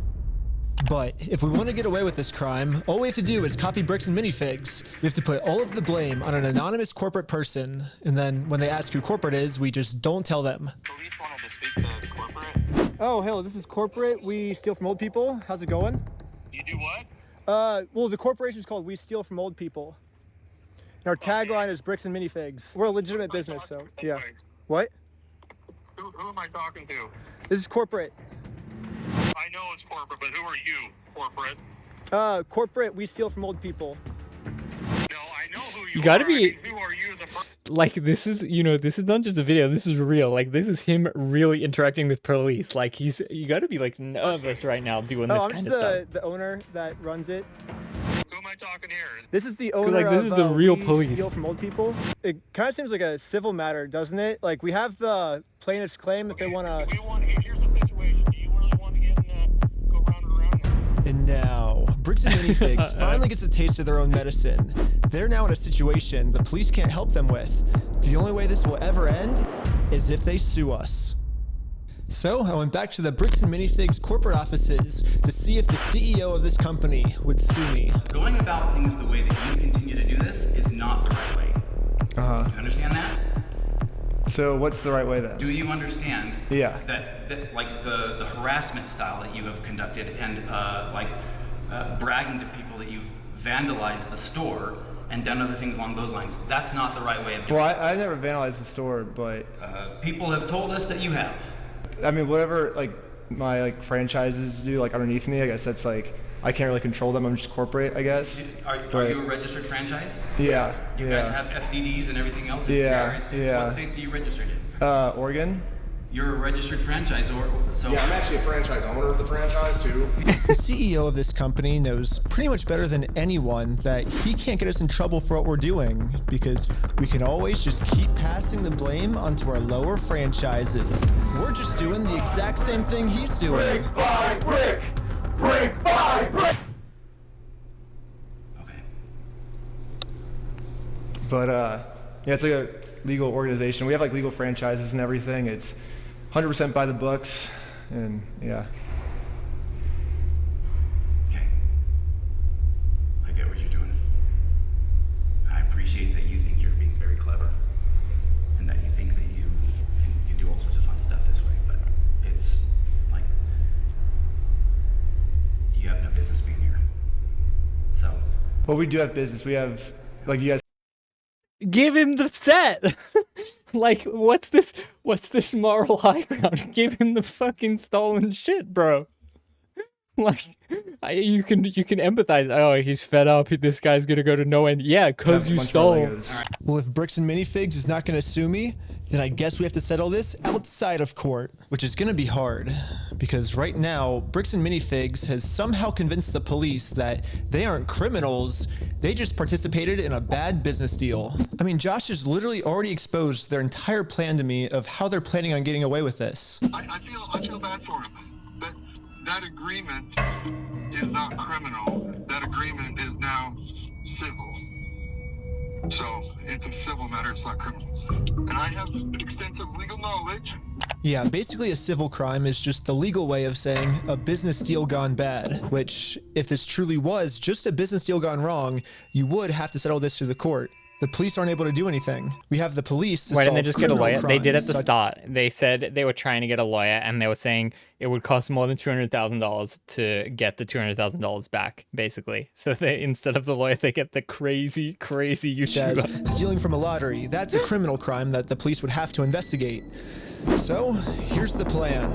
But if we want to get away with this crime, all we have to do is copy Bricks and Minifigs. We have to put all of the blame on an anonymous corporate person, and then when they ask who corporate is, we just don't tell them. Police wanted to speak to corporate. Oh, hello, this is corporate. We steal from old people. How's it going? You do what? Well, the corporation is called We Steal From Old People. And our tagline is Bricks and Minifigs. We're a legitimate business, so yeah. What? Who am I talking to? This is corporate. I know it's corporate, but who are you, corporate? Corporate, We Steal From Old People. No, I know who You gotta are. be Who are you as a person? like, this is, you know, this is not just a video, this is real. Like, this is him really interacting with police. Like, you gotta be like nervous right now doing this I'm kind just of stuff. the owner that runs it. Who am I talking here? This is the owner like, this is the of real We police. Steal From Old People. It kind of seems like a civil matter, doesn't it? Like, we have the plaintiff's claim if they want to... Here's the situation. Do you really want to get in go round and around now? And now, Bricks and Minifigs finally gets a taste of their own medicine. They're now in a situation the police can't help them with. The only way this will ever end is if they sue us. So I went back to the Bricks and Minifigs corporate offices to see if the CEO of this company would sue me. Going about things the way that you continue to do this is not the right way. Do you understand that? So what's the right way then? Do you understand Yeah. that like the harassment style that you have conducted and bragging to people that you've vandalized the store and done other things along those lines? That's not the right way of doing it. Well, I never vandalized the store, but people have told us that you have. I mean, whatever like my franchises do underneath me, I guess that's I can't really control them. I'm just corporate, I guess. Are you a registered franchise? Yeah. You guys have FDDs and everything else? Yeah. What states are you registered in? Oregon. You're a registered franchisor, so... Yeah, I'm actually a franchise owner of the franchise, too. The CEO of this company knows pretty much better than anyone that he can't get us in trouble for what we're doing, because we can always just keep passing the blame onto our lower franchises. We're just doing the exact same thing he's doing. Brick by brick! Brick by brick! But yeah, it's like a legal organization. We have legal franchises and everything. It's 100% by the books, and yeah. Okay. I get what you're doing. I appreciate that you think you're being very clever, and that you think that you can do all sorts of fun stuff this way, but it's you have no business being here. So. Well, we do have business. We have you guys. Give him the set. What's this moral high ground? Give him the fucking stolen shit, bro. You can empathize. Oh, he's fed up. This guy's gonna go to no end. Yeah, cause you stole. Well, if Bricks and Minifigs is not gonna sue me, then I guess we have to settle this outside of court, which is gonna be hard, because right now, Bricks and Minifigs has somehow convinced the police that they aren't criminals, they just participated in a bad business deal. I mean, Josh has literally already exposed their entire plan to me of how they're planning on getting away with this. I feel bad for him. That agreement is not criminal. That agreement is now civil. So it's a civil matter, it's not criminal. And I have extensive legal knowledge. Yeah, basically a civil crime is just the legal way of saying a business deal gone bad, which, if this truly was just a business deal gone wrong, you would have to settle this through the court. The police aren't able to do anything. We have the police to Why solve didn't they just get a lawyer? They did at the crimes. start. They said they were trying to get a lawyer, and they were saying it would cost more than $200,000 to get the $200,000 back, basically. So they, instead of the lawyer, they get the crazy YouTuber. Stealing from a lottery, that's a criminal crime that the police would have to investigate. So, here's the plan.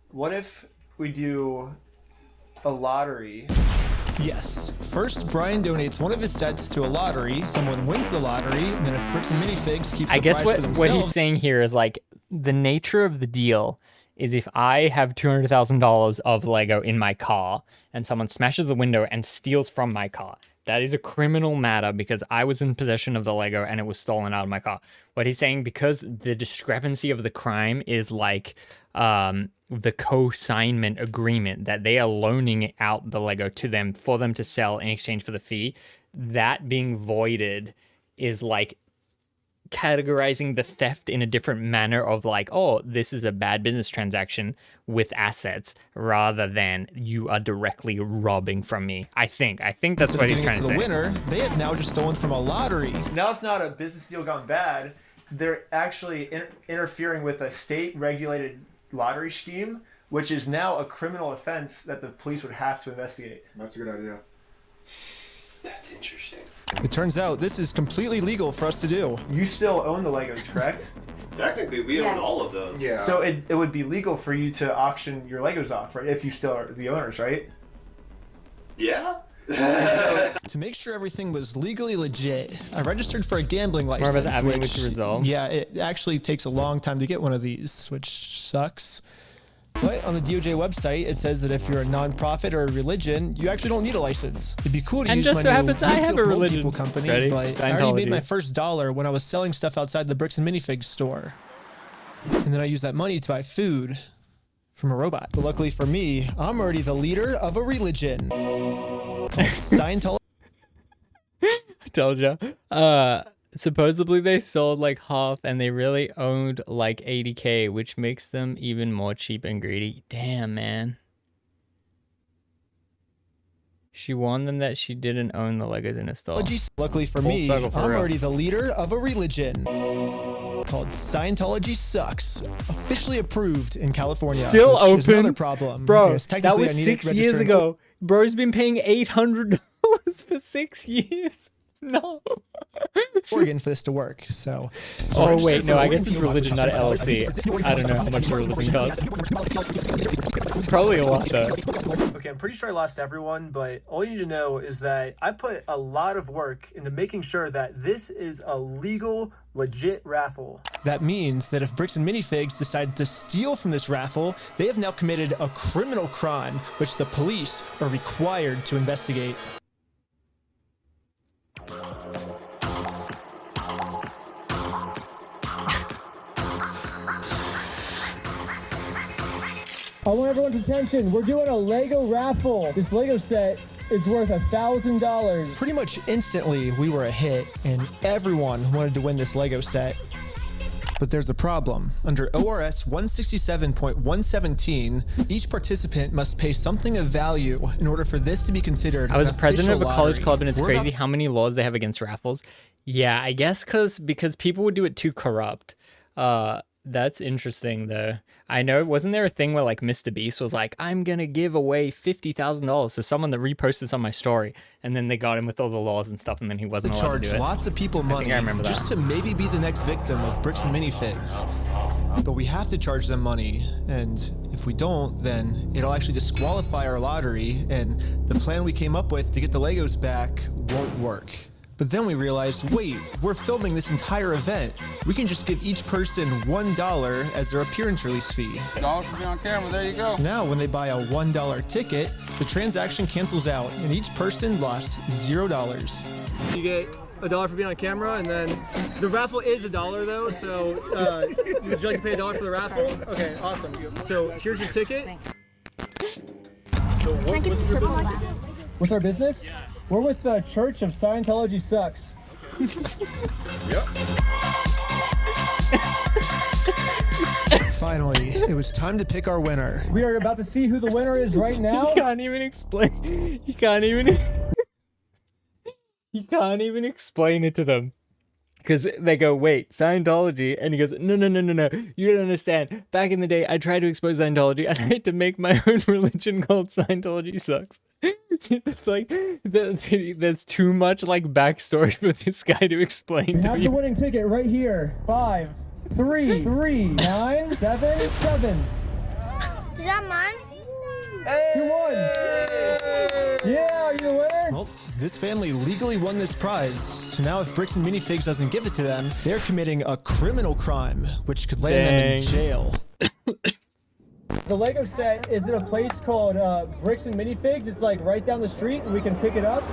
What if we do a lottery? Yes. First, Brian donates one of his sets to a lottery. Someone wins the lottery, and then if Bricks and Minifigs keeps the prize for themselves... what he's saying here is the nature of the deal is if I have $200,000 of Lego in my car and someone smashes the window and steals from my car, that is a criminal matter because I was in possession of the Lego and it was stolen out of my car. What he's saying, because the discrepancy of the crime is the co-signment agreement that they are loaning out the Lego to them for them to sell in exchange for the fee, that being voided is categorizing the theft in a different manner of oh, this is a bad business transaction with assets rather than you are directly robbing from me. I think that's what he's trying to say. The winner, they have now just stolen from a lottery. Now it's not a business deal gone bad. They're actually interfering with a state-regulated lottery scheme, which is now a criminal offense that the police would have to investigate. That's a good idea. That's interesting. It turns out this is completely legal for us to do. You still own the Legos, correct? Technically, we own all of those. Yeah. So it would be legal for you to auction your Legos off, right? If you still are the owners, right? Yeah. To make sure everything was legally legit, I registered for a gambling license. More about the avenue which you resolve. Yeah, it actually takes a long time to get one of these, which sucks. But on the DOJ website, it says that if you're a non-profit or a religion, you actually don't need a license. It'd be cool to use my new I have a religion people company, Ready? but I already made my first dollar when I was selling stuff outside the Bricks and Minifigs store. And then I used that money to buy food from a robot. But luckily for me, I'm already the leader of a religion called Scientology. I told you. Supposedly they sold like half and they really owned like 80K, which makes them even more cheap and greedy. Damn, man. She warned them that she didn't own the Legos in a store. Luckily for me, I'm already the leader of a religion called Scientology Sucks, officially approved in California. Still which is another open? problem. Bro, Yes, that technically, was I need 6 to years register- ago. Bro's been paying $800 for 6 years. No. Oregon for this to work. So Oh wait, no, I guess it's religion, not LLC. I don't know how much a religion costs. Probably a lot though. Okay, I'm pretty sure I lost everyone, but all you need to know is that I put a lot of work into making sure that this is a legal, legit raffle. That means that if Bricks and Minifigs decide to steal from this raffle, they have now committed a criminal crime, which the police are required to investigate. I want everyone's attention. We're doing a Lego raffle. This Lego set is worth $1,000. Pretty much instantly, we were a hit, and everyone wanted to win this Lego set. But there's a problem. Under ORS 167.117, each participant must pay something of value in order for this to be considered I was an president of a official college lottery. club and it's We're crazy about- how many laws they have against raffles. Yeah, I guess because people would do it too corrupt. That's interesting though. I know, wasn't there a thing where like Mr. Beast was like, I'm gonna give away $50,000 to someone that reposted on my story, and then they got him with all the laws and stuff, and then he wasn't allowed to charge do it. lots of people I money think I remember that. just to maybe be the next victim of Bricks and Minifigs. But we have to charge them money, and if we don't, then it'll actually disqualify our lottery, and the plan we came up with to get the Legos back won't work. But then we realized, wait, we're filming this entire event. We can just give each person $1 as their appearance release fee. $1 for being on camera, there you go. So now when they buy a $1 ticket, the transaction cancels out, and each person lost $0. You get $1 for being on camera, and then the raffle is $1 though, so would you like to pay $1 for the raffle? Okay, awesome. So here's your ticket. So what's your business? What's our business? We're with the Church of Scientology Sucks. Finally, it was time to pick our winner. We are about to see who the winner is right now. You can't even explain. You can't even. You can't even explain it to them. Because they go, wait, Scientology. And he goes, no. You don't understand. Back in the day, I tried to expose Scientology. I tried to make my own religion called Scientology Sucks. It's like, there's too much like backstory for this guy to explain We to have you. the winning ticket right here. 5, 3, 3, 9, 7, 7. Is that mine? You won! Yeah, are you the winner? Well, this family legally won this prize, so now if Bricks and Minifigs doesn't give it to them, they're committing a criminal crime, which could land them in Dang. jail. The Lego set is at a place called Bricks and Minifigs. It's like right down the street, and we can pick it up.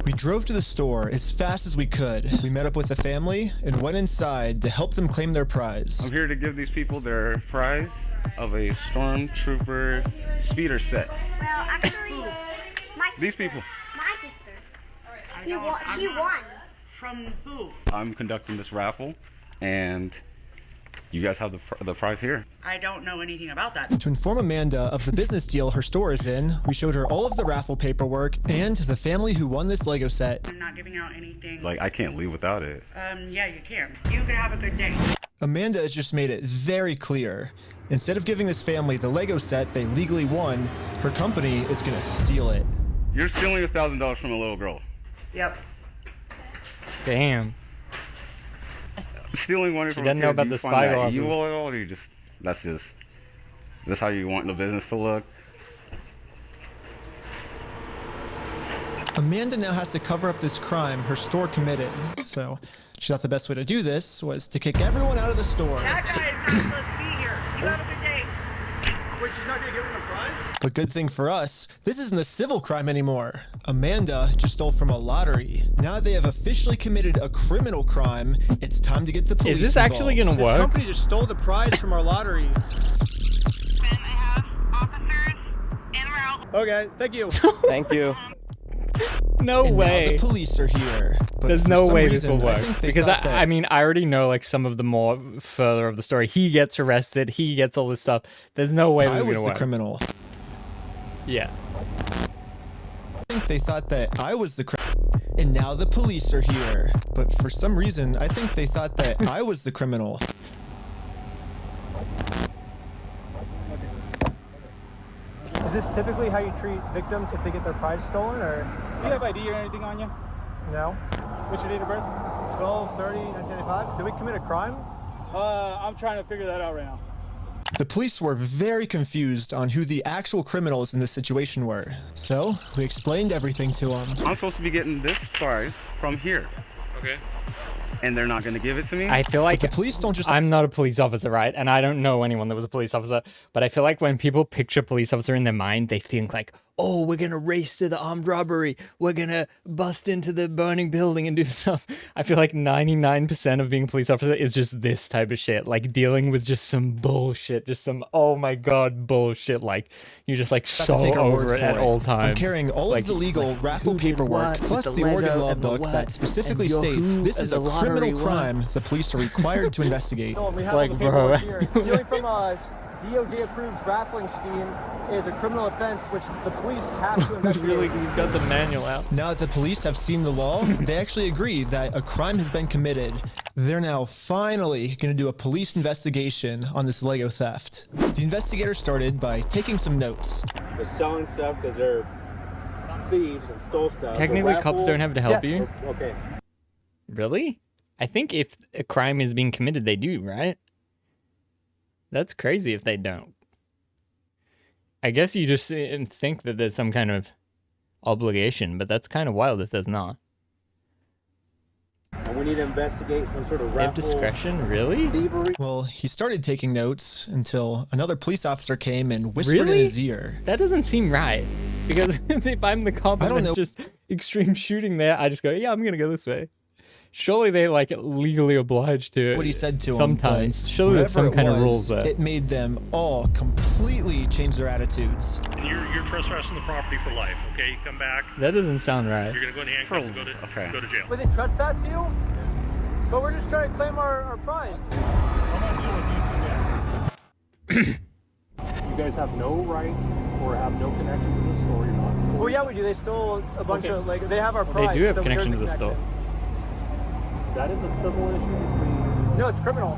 We drove to the store as fast as we could. We met up with the family and went inside to help them claim their prize. I'm here to give these people their prize of a Stormtrooper speeder set. Well, actually, These people. my sister. He won. From who? I'm conducting this raffle, and you guys have the prize here. I don't know anything about that. To inform Amanda of the business deal her store is in, we showed her all of the raffle paperwork and the family who won this Lego set. I'm not giving out anything. Like, I can't leave without it. Yeah, you can. You can have a good day. Amanda has just made it very clear. Instead of giving this family the Lego set they legally won, her company is gonna steal it. You're stealing $1,000 from a little girl. Yep. Damn. Stealing money She from doesn't a know kid, about do you the find spy that glasses. evil at all, or you just, that's how you want the business to look? Amanda now has to cover up this crime her store committed. So she thought the best way to do this was to kick everyone out of the store. That guy is not supposed to be here. You have a good day. Wait, she's not gonna give him the prize? But good thing for us, this isn't a civil crime anymore. Amanda just stole from a lottery. Now that they have officially committed a criminal crime, it's time to get the police Is this actually involved. gonna This work? company just stole the prize from our lottery. Okay, thank you. Thank you. No and way. Now the police are here. But There's for no some way this reason, will I work. think they Because thought that- I mean, I already know like some of the more further of the story. He gets arrested. He gets all this stuff. There's no way this I is was gonna the work. criminal. Yeah. I think they thought that I was the criminal, and now the police are here. But for some reason, I think they thought that I was the criminal. Is this typically how you treat victims if they get their prize stolen, or? Do you have ID or anything on you? No. What's your date of birth? 12/30/1995. Did we commit a crime? I'm trying to figure that out right now. The police were very confused on who the actual criminals in this situation were. So, we explained everything to them. I'm supposed to be getting this prize from here. Okay. And they're not going to give it to me? I feel like the police don't just... I'm not a police officer, right? And I don't know anyone that was a police officer, but I feel like when people picture police officer in their mind, they think like, oh, we're going to race to the armed robbery. We're going to bust into the burning building and do stuff. I feel like 99% of being a police officer is just this type of shit, like dealing with just some bullshit, just some, oh my God, bullshit. Like you're just like so over it at all times. I'm carrying all of the legal raffle paperwork, plus the Oregon law book that specifically states this is a criminal crime the police are required to investigate. No, we have Like, all the paperwork bro. here. Stealing from a DOJ-approved raffling scheme is a criminal offense, which the police have to investigate. Really, he's got the manual out. Now that the police have seen the law, they actually agree that a crime has been committed. They're now finally going to do a police investigation on this Lego theft. The investigator started by taking some notes. They're selling stuff because they're thieves and stole stuff. Technically, cops don't have to help you. Okay. Really? I think if a crime is being committed, they do, right? That's crazy if they don't. I guess you just think that there's some kind of obligation, but that's kind of wild if there's not. And we need to investigate some sort of They have raffle discretion? Really? thievery. Well, he started taking notes until another police officer came and whispered in Really? his ear. That doesn't seem right. Because if I'm the cop I and don't there's know. just extreme shooting there, I just go, yeah, I'm going to go this way. Surely they like legally obliged to What he said to him. sometimes. but Surely there's some whatever kind it of rules was, there. It made them all completely change their attitudes. You're trespassing the property for life, okay? You come back, That doesn't sound right. you're gonna go in handcuffs and go to jail. But they trespass you? But we're just trying to claim our prize. You guys have no right or have no connection to the store, you're not. Well, yeah, we do. They stole a bunch Okay. of Lego. They have our They prize. do have so connection to there's the a store. That is a civil issue between. No, it's criminal.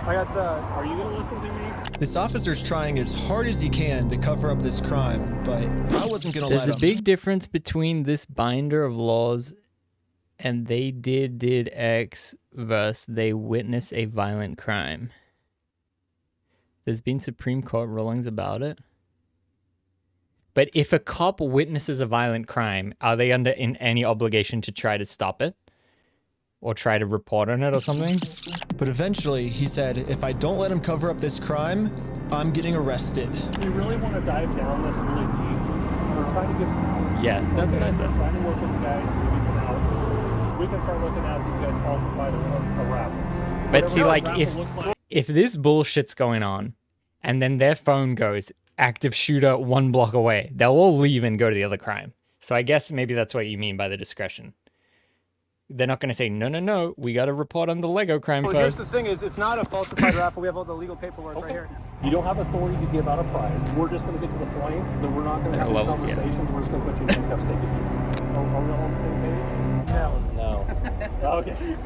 I got the. Are you gonna listen to me? This officer's trying as hard as he can to cover up this crime, but I wasn't going to There's let a him. big difference between this binder of laws and they did X versus they witness a violent crime. There's been Supreme Court rulings about it. But if a cop witnesses a violent crime, are they under in any obligation to try to stop it? Or try to report on it or something? But eventually, he said, if I don't let him cover up this crime, I'm getting arrested. We really want to dive down this really deep. We're trying to give some outs. Yes, that's what I We're thought. trying to work with you guys, give you some outs. We can start looking at that you guys falsified a raffle. But see, Whatever like, a raffle looked like- if this bullshit's going on, and then their phone goes, active shooter 1 block away, they'll all leave and go to the other crime. So I guess maybe that's what you mean by the discretion. They're not going to say, no, we got to report on the Lego crime Well, here's first. the thing: is it's not a falsified raffle. We have all the legal paperwork right here. You don't have authority to give out a prize. We're just going to get to the point that we're not going to There have are these levels, yeah. conversations. We're just going to put you in handcuffs, take it. Are we all on the same page? No. Okay.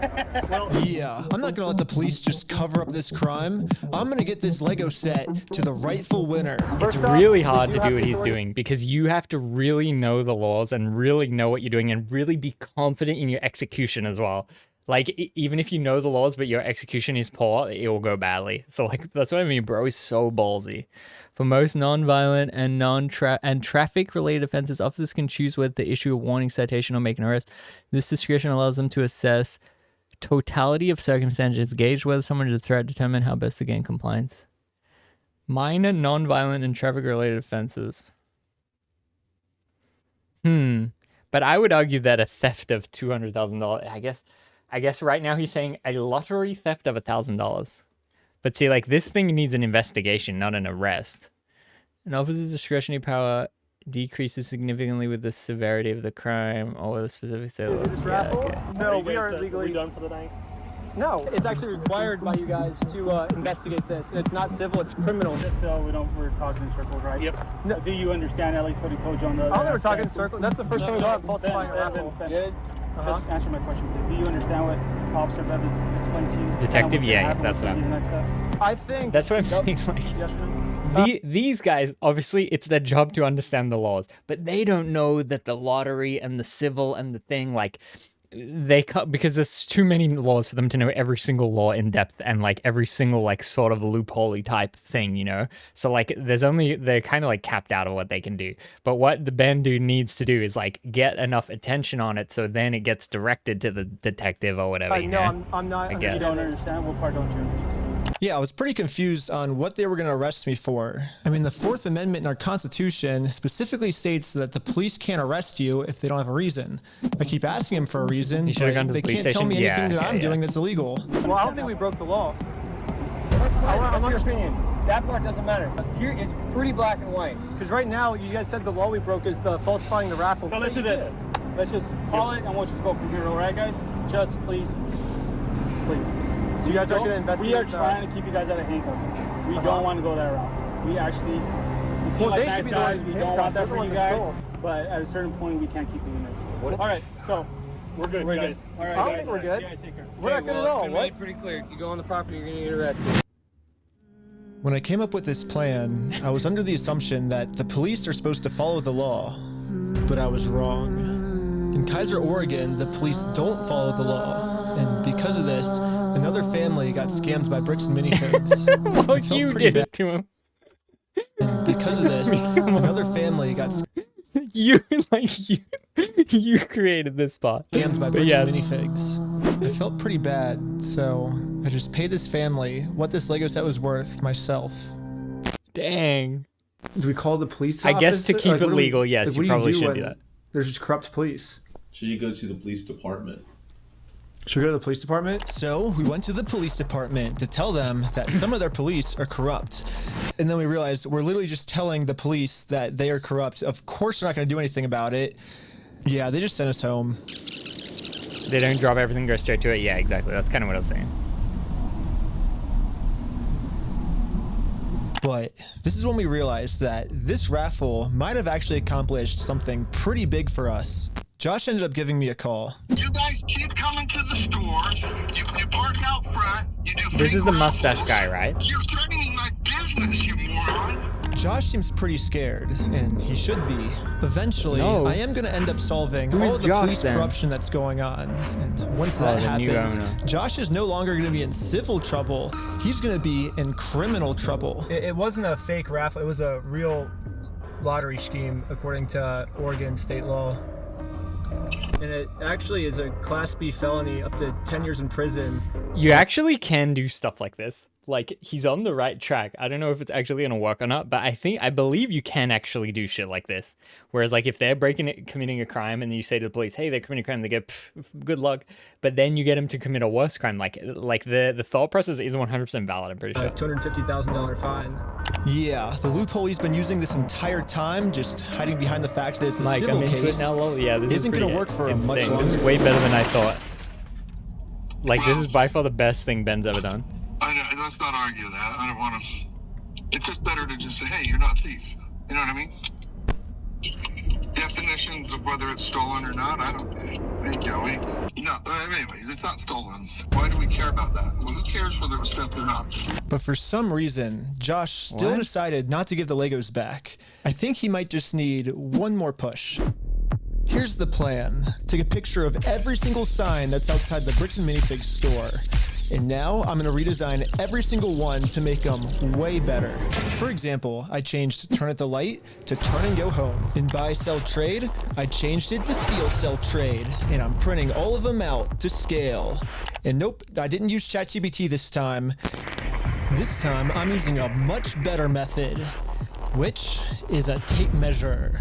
Well, Yeah, I'm not going to let the police just cover up this crime. I'm going to get this Lego set to the rightful winner. It's really hard to do what he's doing because you have to really know the laws and really know what you're doing and really be confident in your execution as well. Like, even if you know the laws, but your execution is poor, it will go badly. So, like, that's what I mean, bro. He's so ballsy. For most non-violent and traffic-related offenses, officers can choose whether to issue a warning, citation, or make an arrest. This discretion allows them to assess totality of circumstances, gauge whether someone is a threat, determine how best to gain compliance. Minor non-violent and traffic-related offenses. But I would argue that a theft of $200,000, I guess right now he's saying a lottery theft of $1,000. But see, like, this thing needs an investigation, not an arrest. An officer's discretionary power decreases significantly with the severity of the crime or the specific sale. This raffle. So we are legally done for the night. No, it's actually required by you guys to investigate this. It's not civil, it's criminal. Just so we're talking in circles, right? Yep. No. Do you understand at least what he told you on the? I don't think we're talking in circles. That's the first time we brought up falsifying a raffle. Just answer my question, please. Do you understand what Officer Bev has explained to you? Detective, yeah, that's what I'm. Next steps? I think that's what I'm saying. Like, these guys, obviously, it's their job to understand the laws, but they don't know that the lottery and the civil and the thing, like, they can't, because there's too many laws for them to know every single law in depth and like every single like sort of loophole type thing, you know? So like they're kind of like capped out of what they can do. But what the Ben dude needs to do is like get enough attention on it so then it gets directed to the detective or whatever. No, I'm not. I guess. You don't understand? What part don't you understand? Yeah, I was pretty confused on what they were going to arrest me for. I mean, the Fourth Amendment in our Constitution specifically states that the police can't arrest you if they don't have a reason. I keep asking them for a reason, but they can't tell me anything that I'm doing that's illegal. Well, I don't think we broke the law. What's your opinion? That part doesn't matter. Here, it's pretty black and white. Because right now, you guys said the law we broke is the falsifying the raffle. No, let's do this. Let's just call it and we'll just go from here, all right, guys? Just please. So you guys are going to investigate? We are trying to keep you guys out of handcuffs. We don't want to go that route. We actually, you seem like nice guys. We don't want that for you guys. But at a certain point, we can't keep doing this. All right, so we're good, guys. All right, I don't think we're good. Yeah, take care. We're not good at all. It's been made pretty clear. If you go on the property, you're going to get arrested. When I came up with this plan, I was under the assumption that the police are supposed to follow the law, but I was wrong. In Kaiser, Oregon, the police don't follow the law. And because of this, another family got scammed by bricks and minifigs. Well, you did it to him. And because of this, another family got you created this spot. Scammed by bricks and minifigs. I felt pretty bad, so I just paid this family what this Lego set was worth myself. Dang. Do we call the police I office? guess to keep it legal, yes, you probably should do that. There's just corrupt police. Should you go to the police department? Should we go to the police department? So we went to the police department to tell them that some of their police are corrupt. And then we realized we're literally just telling the police that they are corrupt. Of course they're not going to do anything about it. Yeah, they just sent us home. They don't drop everything, go straight to it? Yeah, exactly. That's kind of what I was saying. But this is when we realized that this raffle might have actually accomplished something pretty big for us. Josh ended up giving me a call. You guys keep coming to the store. You park out front. You do. This is the mustache guy, right? You're threatening my business, you moron. Josh seems pretty scared, and he should be. Eventually, I am going to end up solving all of the police corruption that's going on. And once that happens, Josh is no longer going to be in civil trouble. He's going to be in criminal trouble. It wasn't a fake raffle. It was a real lottery scheme, according to Oregon state law. And it actually is a Class B felony, up to 10 years in prison. You actually can do stuff like this. Like, he's on the right track. I don't know if it's actually going to work or not, but I believe you can actually do shit like this. Whereas, like, if they're committing a crime and you say to the police, hey, they're committing a crime, they go, good luck. But then you get them to commit a worse crime. Like the thought process is 100% valid, I'm pretty sure. $250,000 fine. Yeah, the loophole he's been using this entire time, just hiding behind the fact that it's a Mike, civil I'm into case, it now, yeah, this isn't going to work for him much longer. This is way better than I thought. Like, this is by far the best thing Ben's ever done. Let's not argue that. I don't want to. It's just better to just say, hey, you're not a thief. You know what I mean? Definitions of whether it's stolen or not, I don't. Anyways, it's not stolen. Why do we care about that? Well, who cares whether it was theft or not? But for some reason, Josh still decided not to give the Legos back. I think he might just need one more push. Here's the plan. Take a picture of every single sign that's outside the Bricks and Minifigs store. And now I'm going to redesign every single one to make them way better. For example, I changed turn at the light to turn and go home. In buy, sell, trade, I changed it to steal, sell, trade. And I'm printing all of them out to scale. And nope, I didn't use ChatGPT this time. This time I'm using a much better method, which is a tape measure.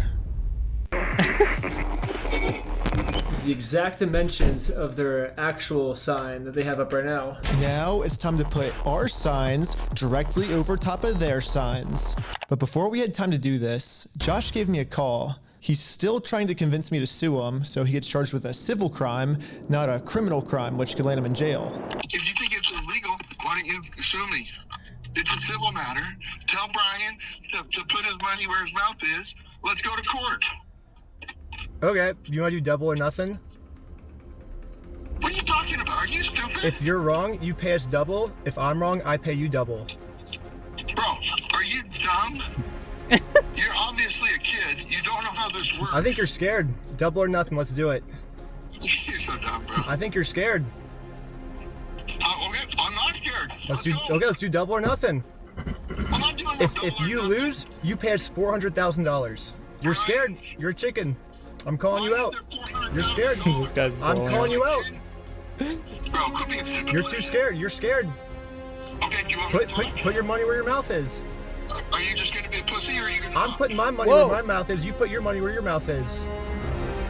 The exact dimensions of their actual sign that they have up right now. Now it's time to put our signs directly over top of their signs. But before we had time to do this, Josh gave me a call. He's still trying to convince me to sue him, so he gets charged with a civil crime, not a criminal crime, which could land him in jail. If you think it's illegal, why don't you sue me? It's a civil matter. Tell Brian to put his money where his mouth is. Let's go to court. Okay, you want to do double or nothing? What are you talking about? Are you stupid? If you're wrong, you pay us double. If I'm wrong, I pay you double. Bro, are you dumb? You're obviously a kid. You don't know how this works. I think you're scared. Double or nothing, let's do it. You're so dumb, bro. I think you're scared. Okay, I'm not scared. Let's do double or nothing. I'm not doing If you lose, you pay us $400,000. You're scared. You're a chicken. I'm calling you out. You're scared. This guy's I'm calling you out. Bro, quit being stupid. You're too scared. You're scared. Okay, do you want me to Put your money where your mouth is. Are you just gonna be a pussy, or are you gonna? I'm putting my money where my mouth is. You put your money where your mouth is.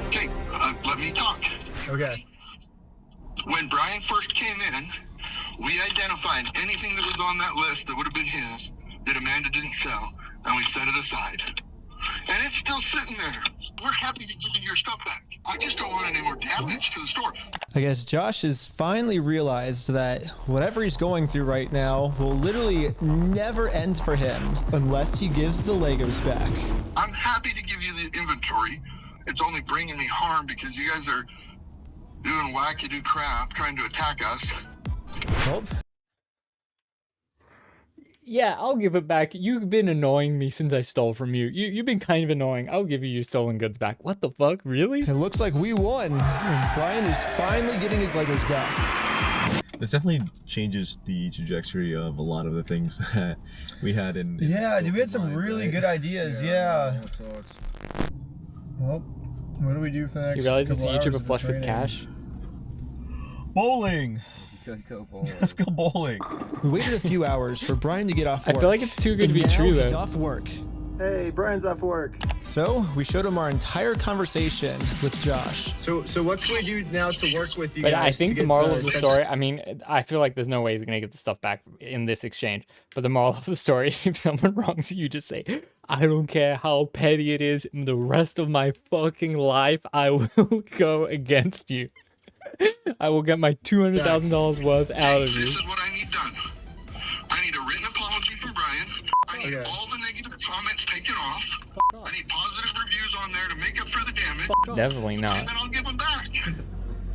Okay, let me talk. Okay. When Brian first came in, we identified anything that was on that list that would have been his that Amanda didn't sell, and we set it aside. And it's still sitting there. We're happy to give you your stuff back. I just don't want any more damage to the store. I guess Josh has finally realized that whatever he's going through right now will literally never end for him unless he gives the Legos back. I'm happy to give you the inventory. It's only bringing me harm because you guys are doing wackadoo crap trying to attack us. Nope. Yeah, I'll give it back. You've been annoying me since I stole from you. You've been kind of annoying. I'll give you your stolen goods back. What the fuck? Really? It looks like we won. And Brian is finally getting his Legos back. This definitely changes the trajectory of a lot of the things that we had in Yeah, dude, we had some really good ideas. Yeah. Well, what do we do for the next You realize it's couple hours YouTuber of flush with training? cash? Bowling! Let's go bowling. We waited a few hours for Brian to get off I work. feel like it's too good to be And now true, he's though. off work. Hey, Brian's off work. So we showed him our entire conversation with Josh. So what can we do now to work with you But guys? I think the moral of the story, I mean, I feel like there's no way he's going to get the stuff back in this exchange. But the moral of the story is if someone wrongs you, just say, I don't care how petty it is. The rest of my fucking life, I will go against you. I will get my $200,000 worth out of you. This is what I need done. I need a written apology from Brian. I need all the negative comments taken off. I need positive reviews on there to make up for the damage. Definitely not. And then I'll give them back.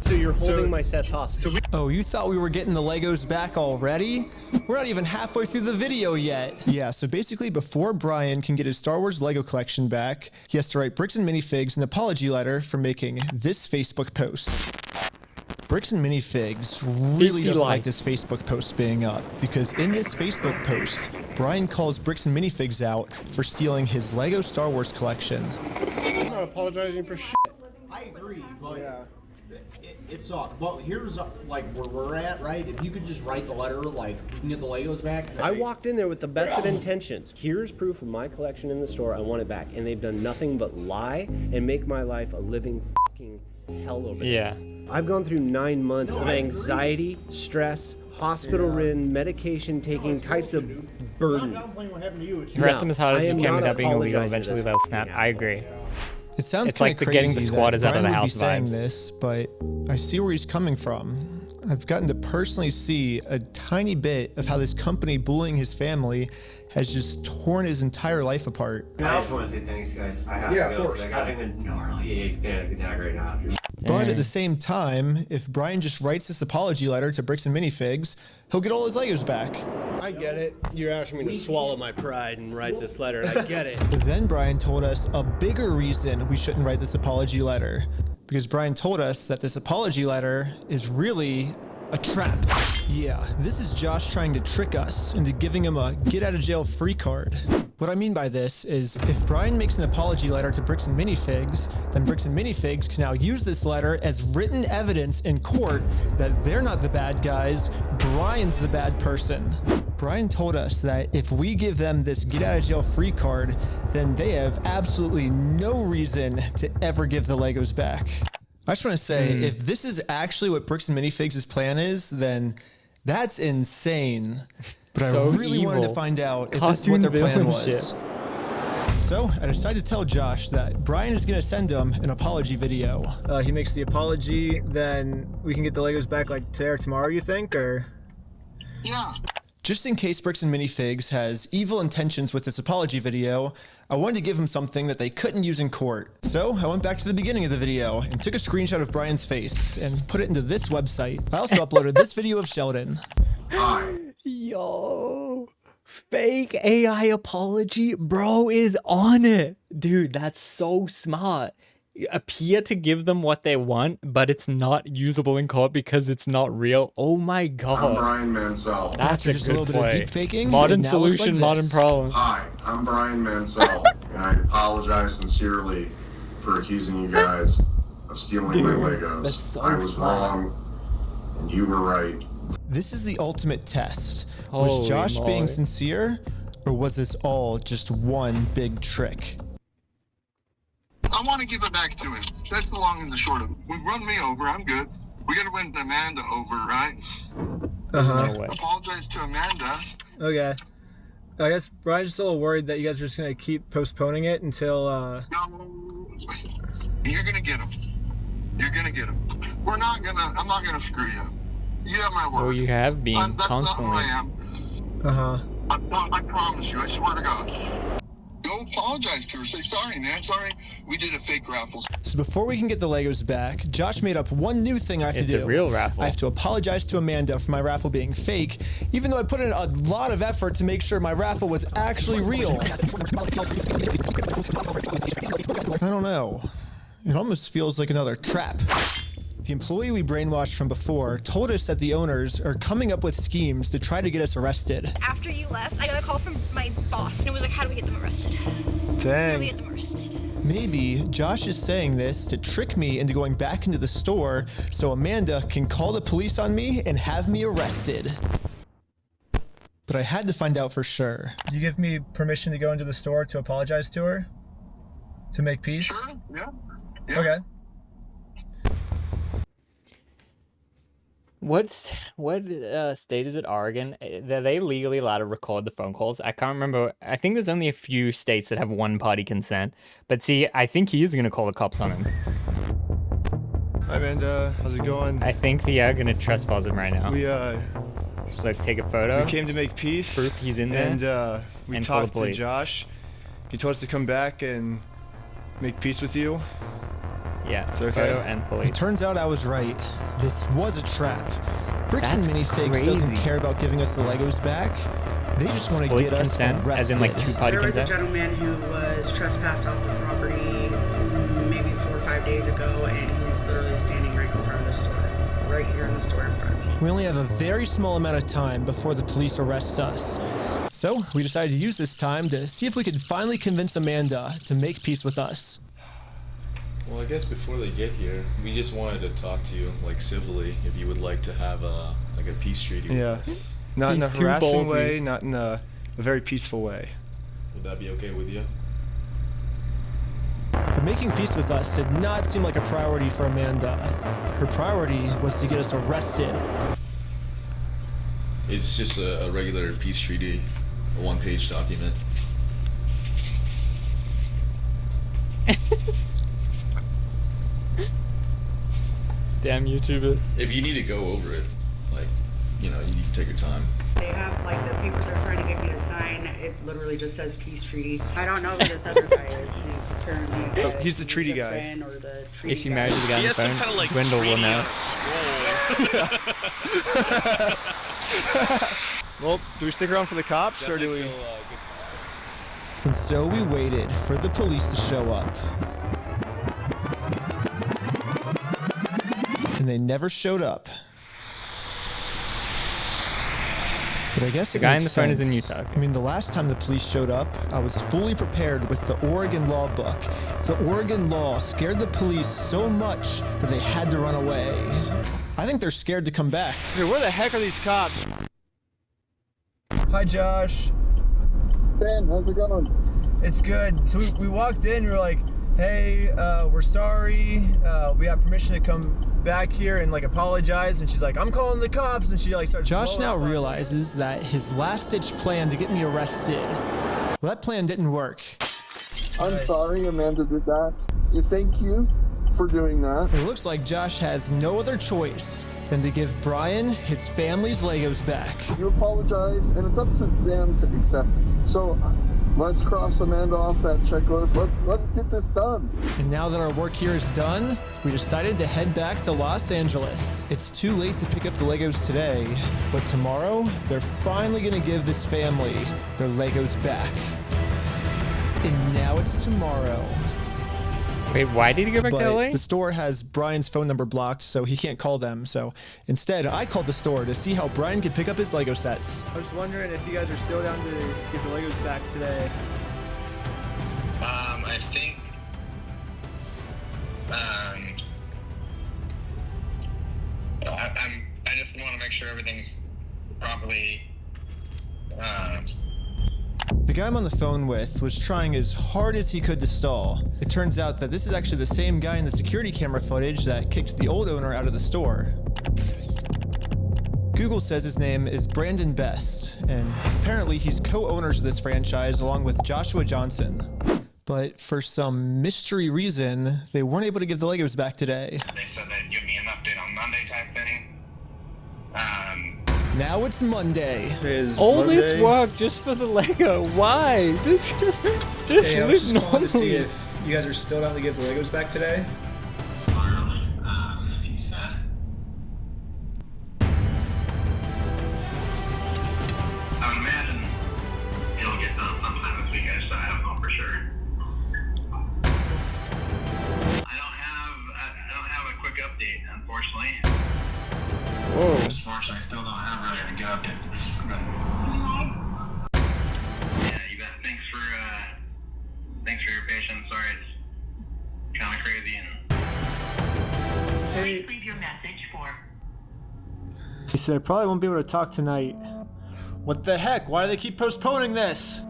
So you're holding my sets hostage. Oh, you thought we were getting the Legos back already? We're not even halfway through the video yet. Yeah, so basically before Brian can get his Star Wars Lego collection back, he has to write Bricks and Minifigs an apology letter for making this Facebook post. Bricks and Minifigs really doesn't like this Facebook post being up because in this Facebook post, Brian calls Bricks and Minifigs out for stealing his Lego Star Wars collection. I'm not apologizing for shit. I agree, but it sucked. But here's like where we're at, right? If you could just write the letter, like we can get the Legos back. I walked in there with the best of intentions. Here's proof of my collection in the store. I want it back. And they've done nothing but lie and make my life a living fucking hell over this. I've gone through 9 months of anxiety, stress, hospital-ridden, medication-taking types of burden. Dress them as hard as you can without being illegal. Eventually they'll snap. I agree. It sounds It's like kinda the getting the crazy that squatters out of Brian the would be house saying vibes. this, but I see where he's coming from. I've gotten to personally see a tiny bit of how this company bullying his family has just torn his entire life apart. I just want to say thanks, guys. I have to go because I'm having a gnarly panic attack right now. But at the same time, if Brian just writes this apology letter to Bricks and Minifigs, he'll get all his Legos back. I get it. You're asking me to swallow my pride and write this letter. I get it. But then Brian told us a bigger reason we shouldn't write this apology letter. Because Brian told us that this apology letter is really a trap. Yeah, this is Josh trying to trick us into giving him a get out of jail free card. What I mean by this is if Brian makes an apology letter to Bricks and Minifigs, then Bricks and Minifigs can now use this letter as written evidence in court that they're not the bad guys, Brian's the bad person. Brian told us that if we give them this get out of jail free card, then they have absolutely no reason to ever give the Legos back. I just want to say, if this is actually what Bricks and Minifigs' plan is, then that's insane. But So I really wanted to evil. find out if this is what Cartoon their plan villain was. shit. So I decided to tell Josh that Brian is going to send him an apology video. He makes the apology, then we can get the Legos back like today or tomorrow, you think, or? Yeah. Just in case Bricks and Minifigs has evil intentions with this apology video, I wanted to give him something that they couldn't use in court. So I went back to the beginning of the video and took a screenshot of Brian's face and put it into this website. I also uploaded this video of Sheldon. Hi. Yo, fake AI apology, bro is on it. Dude, that's so smart. Appear to give them what they want, but it's not usable in court because it's not real. Oh my god. I'm Brian Mansell. That's just a little bit of deep faking. Modern solution, modern problem. Hi, I'm Brian Mansell, and I apologize sincerely for accusing you guys of stealing my Legos. That's so I was wrong, and you were right. This is the ultimate test. Was Josh being sincere, or was this all just one big trick? I want to give it back to him. That's the long and the short of it. We've run me over. I'm good. We got to win Amanda over, right? No way. Apologize to Amanda. Okay. I guess Brian's just a little worried that you guys are just gonna keep postponing it until. No, you're gonna get him. You're gonna get him. I'm not gonna screw you. You have my word. Oh, you have been That's constantly. not who I am. I promise you. I swear to God. Go apologize to her. Say sorry, man. Sorry, we did a fake raffle. So before we can get the Legos back, Josh made up one new thing I have to do. It's a real raffle. I have to apologize to Amanda for my raffle being fake, even though I put in a lot of effort to make sure my raffle was actually real. I don't know. It almost feels like another trap. The employee we brainwashed from before told us that the owners are coming up with schemes to try to get us arrested. After you left, I got a call from my boss, and it was like, how do we get them arrested? How do we get them arrested? Maybe Josh is saying this to trick me into going back into the store so Amanda can call the police on me and have me arrested. But I had to find out for sure. Do you give me permission to go into the store to apologize to her? To make peace? Sure, yeah. Okay. What state is it? Oregon? Are they legally allowed to record the phone calls? I can't remember. I think there's only a few states that have one-party consent. But see, I think he is going to call the cops on him. Hi, Amanda. How's it going? I think they are going to trespass him right now. Look, take a photo. We came to make peace. Proof he's in there. And we and call the talked to police. Josh. He told us to come back and make peace with you. Yeah, it's okay. Photo and police. It turns out I was right. This was a trap. Bricks That's and Minifigs crazy. doesn't care about giving us the Legos back. They just want to Split get us consent, arrested. as in like two-party There was a consent? gentleman who was trespassed off the property maybe 4 or 5 days ago, and he's literally standing right in front of the store, right here in the store in front of me. We only have a very small amount of time before the police arrest us. So we decided to use this time to see if we could finally convince Amanda to make peace with us. Well, I guess before they get here, we just wanted to talk to you, like civilly, if you would like to have a peace treaty with us. Not in a harassing way, not in a very peaceful way. Would that be okay with you? But making peace with us did not seem like a priority for Amanda. Her priority was to get us arrested. It's just a regular peace treaty, a one-page document. Damn YouTubers. If you need to go over it, like, you know, you need to take your time. They have, like, the papers they're trying to get me to sign, it literally just says peace treaty. I don't know who this other guy is. He's apparently he's the treaty guy. Or the treaty Is she married to the guy on the phone? Kind of like Gwendol will know. Well, do we stick around for the cops, or do we? And so we waited for the police to show up. And they never showed up. But I guess The it guy makes on the phone is in sense. Utah. I mean, the last time the police showed up, I was fully prepared with the Oregon law book. The Oregon law scared the police so much that they had to run away. I think they're scared to come back. Hey, where the heck are these cops? Hi, Josh. Ben, how's it going? It's good. So we walked in, we were like, hey, we're sorry. We have permission to come back here and like apologize. And she's like, I'm calling the cops. And she like starts. Josh now realizes that his last-ditch plan to get me arrested, well, that plan didn't work. I'm sorry Amanda did that. Thank you for doing that. It looks like Josh has no other choice than to give Brian his family's Legos back. You apologize, and it's up to them to accept it. So let's cross Amanda off that checklist. Let's get this done. And now that our work here is done, we decided to head back to Los Angeles. It's too late to pick up the Legos today, but tomorrow they're finally gonna give this family their Legos back. And now it's tomorrow. Wait, why did he go back to LA? The store has Brian's phone number blocked, so he can't call them. So instead, I called the store to see how Brian could pick up his Lego sets. I was wondering if you guys are still down to get the Legos back today. I think I just want to make sure everything's properly. The guy I'm on the phone with was trying as hard as he could to stall. It turns out that this is actually the same guy in the security camera footage that kicked the old owner out of the store. Google says his name is Brandon Best, and apparently he's co-owners of this franchise along with Joshua Johnson. But for some mystery reason, they weren't able to give the Legos back today. They said they'd give me an update on Monday type thing. Now it's Monday. All this work just for the Lego. Why? Just Hey, I was live just calling to see normally. if you guys are still down to give the Legos back today. He said. I would imagine it'll get done sometime this weekend, so I don't know for sure. I don't have a quick update, unfortunately. Whoa. Unfortunately, I still don't have really a good update. But, yeah, you bet. Thanks for your patience. Sorry, it's kind of crazy and. Hey. Leave your message for. He said I probably won't be able to talk tonight. What the heck? Why do they keep postponing this?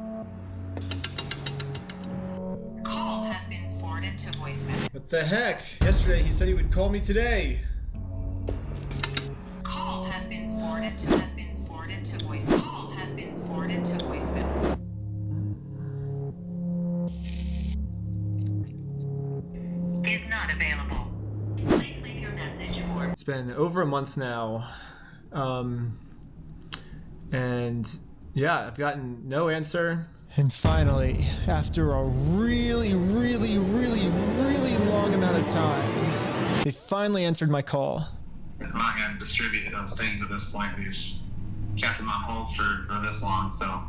Call has been forwarded to voicemail. What the heck? Yesterday he said he would call me today. Call has been forwarded to voicemail. Call has been forwarded to voicemail. Is not available. Please leave your message for. It's been over a month now. And yeah, I've gotten no answer. And finally, after a really long amount of time, they finally answered my call. I'm not going to distribute those things at this point. We've kept them on hold for this long, so.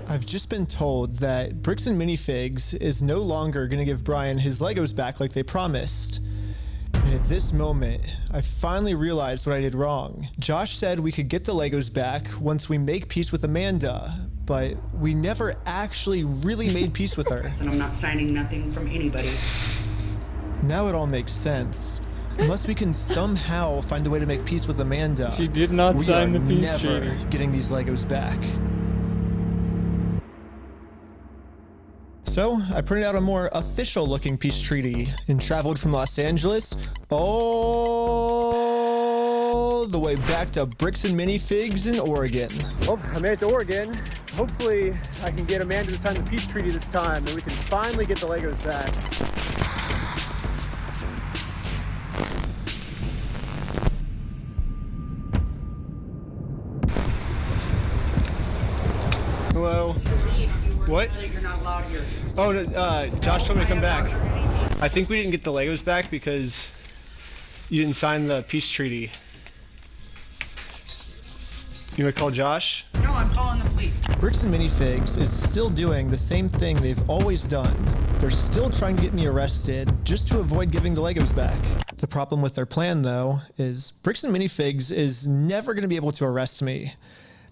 I've just been told that Bricks and Minifigs is no longer going to give Brian his Legos back like they promised. And at this moment, I finally realized what I did wrong. Josh said we could get the Legos back once we make peace with Amanda, but we never actually really made peace with her. And I'm not signing nothing from anybody. Now it all makes sense. Unless we can somehow find a way to make peace with Amanda, She did not sign the peace treaty. never getting these Legos back. So I printed out a more official looking peace treaty and traveled from Los Angeles all the way back to Bricks and Minifigs in Oregon. Well, I made it to Oregon. Hopefully I can get Amanda to sign the peace treaty this time and we can finally get the Legos back. Hello. What? You're not allowed here. Oh, no, Josh told me to come back. I think we didn't get the Legos back because you didn't sign the peace treaty. You want to call Josh? No, I'm calling the police. Bricks and Minifigs is still doing the same thing they've always done. They're still trying to get me arrested just to avoid giving the Legos back. The problem with their plan, though, is Bricks and Minifigs is never going to be able to arrest me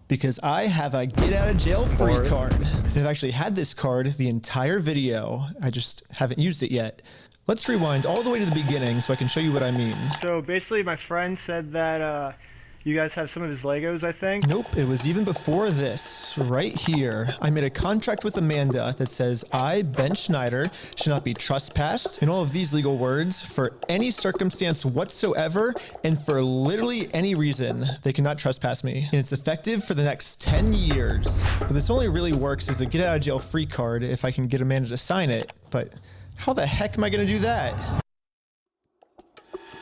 because I have a get-out-of-jail-free card. And I've actually had this card the entire video. I just haven't used it yet. Let's rewind all the way to the beginning so I can show you what I mean. So basically my friend said that You guys have some of his Legos, I think? Nope, it was even before this. Right here, I made a contract with Amanda that says I, Ben Schneider, should not be trespassed, and all of these legal words, for any circumstance whatsoever, and for literally any reason. They cannot trespass me. And it's effective for the next 10 years. But this only really works as a get out of jail free card if I can get Amanda to sign it. But how the heck am I gonna do that?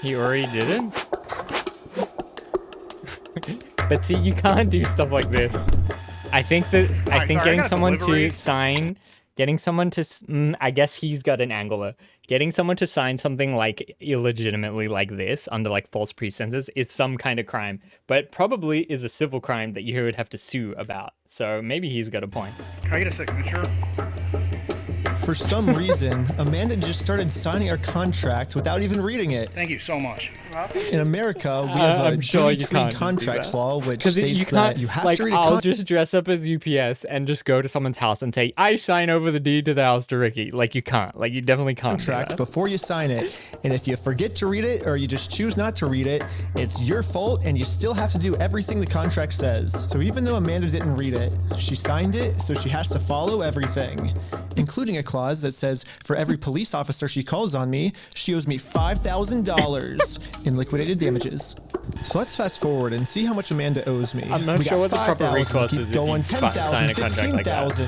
He already did it? But see, you can't do stuff like this. I think getting someone to sign, I guess he's got an angler. Getting someone to sign something like illegitimately like this under like false pretenses is some kind of crime, but probably is a civil crime that you would have to sue about. So maybe he's got a point. Can I get a signature? For some reason, Amanda just started signing our contract without even reading it. Thank you so much. In America, we have a duty-free contracts law, which states that you have to read a contract. I'll just dress up as UPS and just go to someone's house and say, I sign over the deed to the house to Ricky. Like, you can't. Like, you definitely can't. Contract before you sign it. And if you forget to read it or you just choose not to read it, it's your fault and you still have to do everything the contract says. So even though Amanda didn't read it, she signed it, so she has to follow everything, including a clause that says for every police officer she calls on me, she owes me $5,000 in liquidated damages. So let's fast forward and see how much Amanda owes me. I'm not sure what the proper recourse is if you sign a contract like that. $10,000,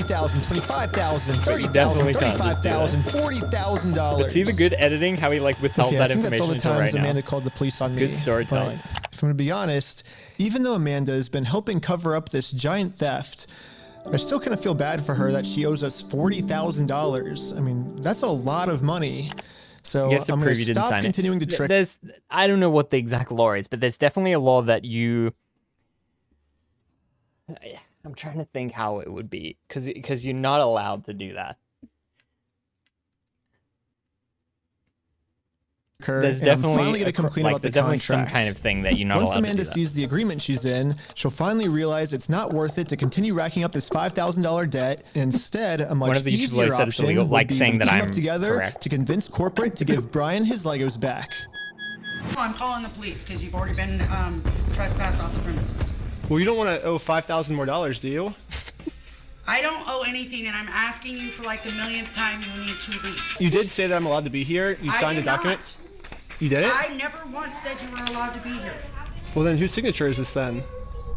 $20,000, $25,000, $30,000, $35,000, $40,000. But see the good editing, how he like withheld that information that's all the until times right Amanda now. called the police on me. Good storytelling. But if I'm gonna be honest, even though Amanda has been helping cover up this giant theft, I still kind of feel bad for her that she owes us $40,000. I mean, that's a lot of money. So I'm going to stop continuing to trick. I don't know what the exact law is, but there's definitely a law that you... I'm trying to think how it would be, because you're not allowed to do that. There's definitely some kind of thing that you're not allowed to do. Once Amanda sees the agreement she's in, she'll finally realize it's not worth it to continue racking up this $5,000 debt. Instead, a much easier option would be to team up together to convince corporate to give Brian his Legos back. I'm calling the police because you've already been trespassed off the premises. Well, you don't want to owe $5,000 more, do you? I don't owe anything, and I'm asking you for like the millionth time you need to leave. You did say that I'm allowed to be here. You signed a document. Not. You did it? I never once said you were allowed to be here. Well, then whose signature is this then?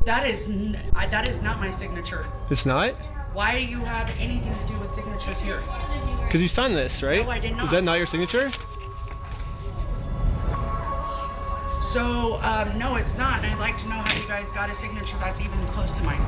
That is not my signature. It's not? Why do you have anything to do with signatures here? Because you signed this, right? No, I did not. Is that not your signature? So, no, it's not, and I'd like to know how you guys got a signature that's even close to mine.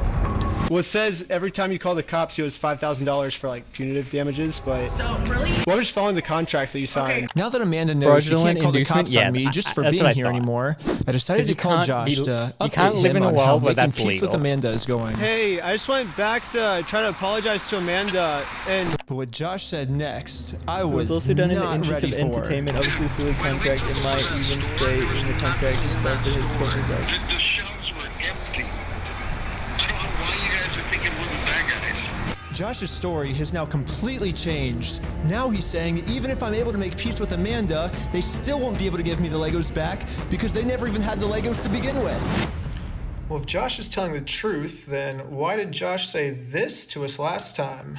Well, it says every time you call the cops, you owe $5,000 for like punitive damages, but... So, really? Well, I'm just following the contract that you signed. Okay. Now that Amanda knows she can't call the cops on me just for being here anymore, I decided to call Josh to update him on how making peace with Amanda is going. Hey, I just went back to try to apologize to Amanda, and... But what Josh said next, I was also done in the not interest ready of for. entertainment. Obviously, a silly contract. It might even say in the contract itself that his court results. The shelves were empty. I don't know why you guys are thinking we're the bad guys. Josh's story has now completely changed. Now he's saying even if I'm able to make peace with Amanda, they still won't be able to give me the Legos back because they never even had the Legos to begin with. Well, if Josh is telling the truth, then why did Josh say this to us last time?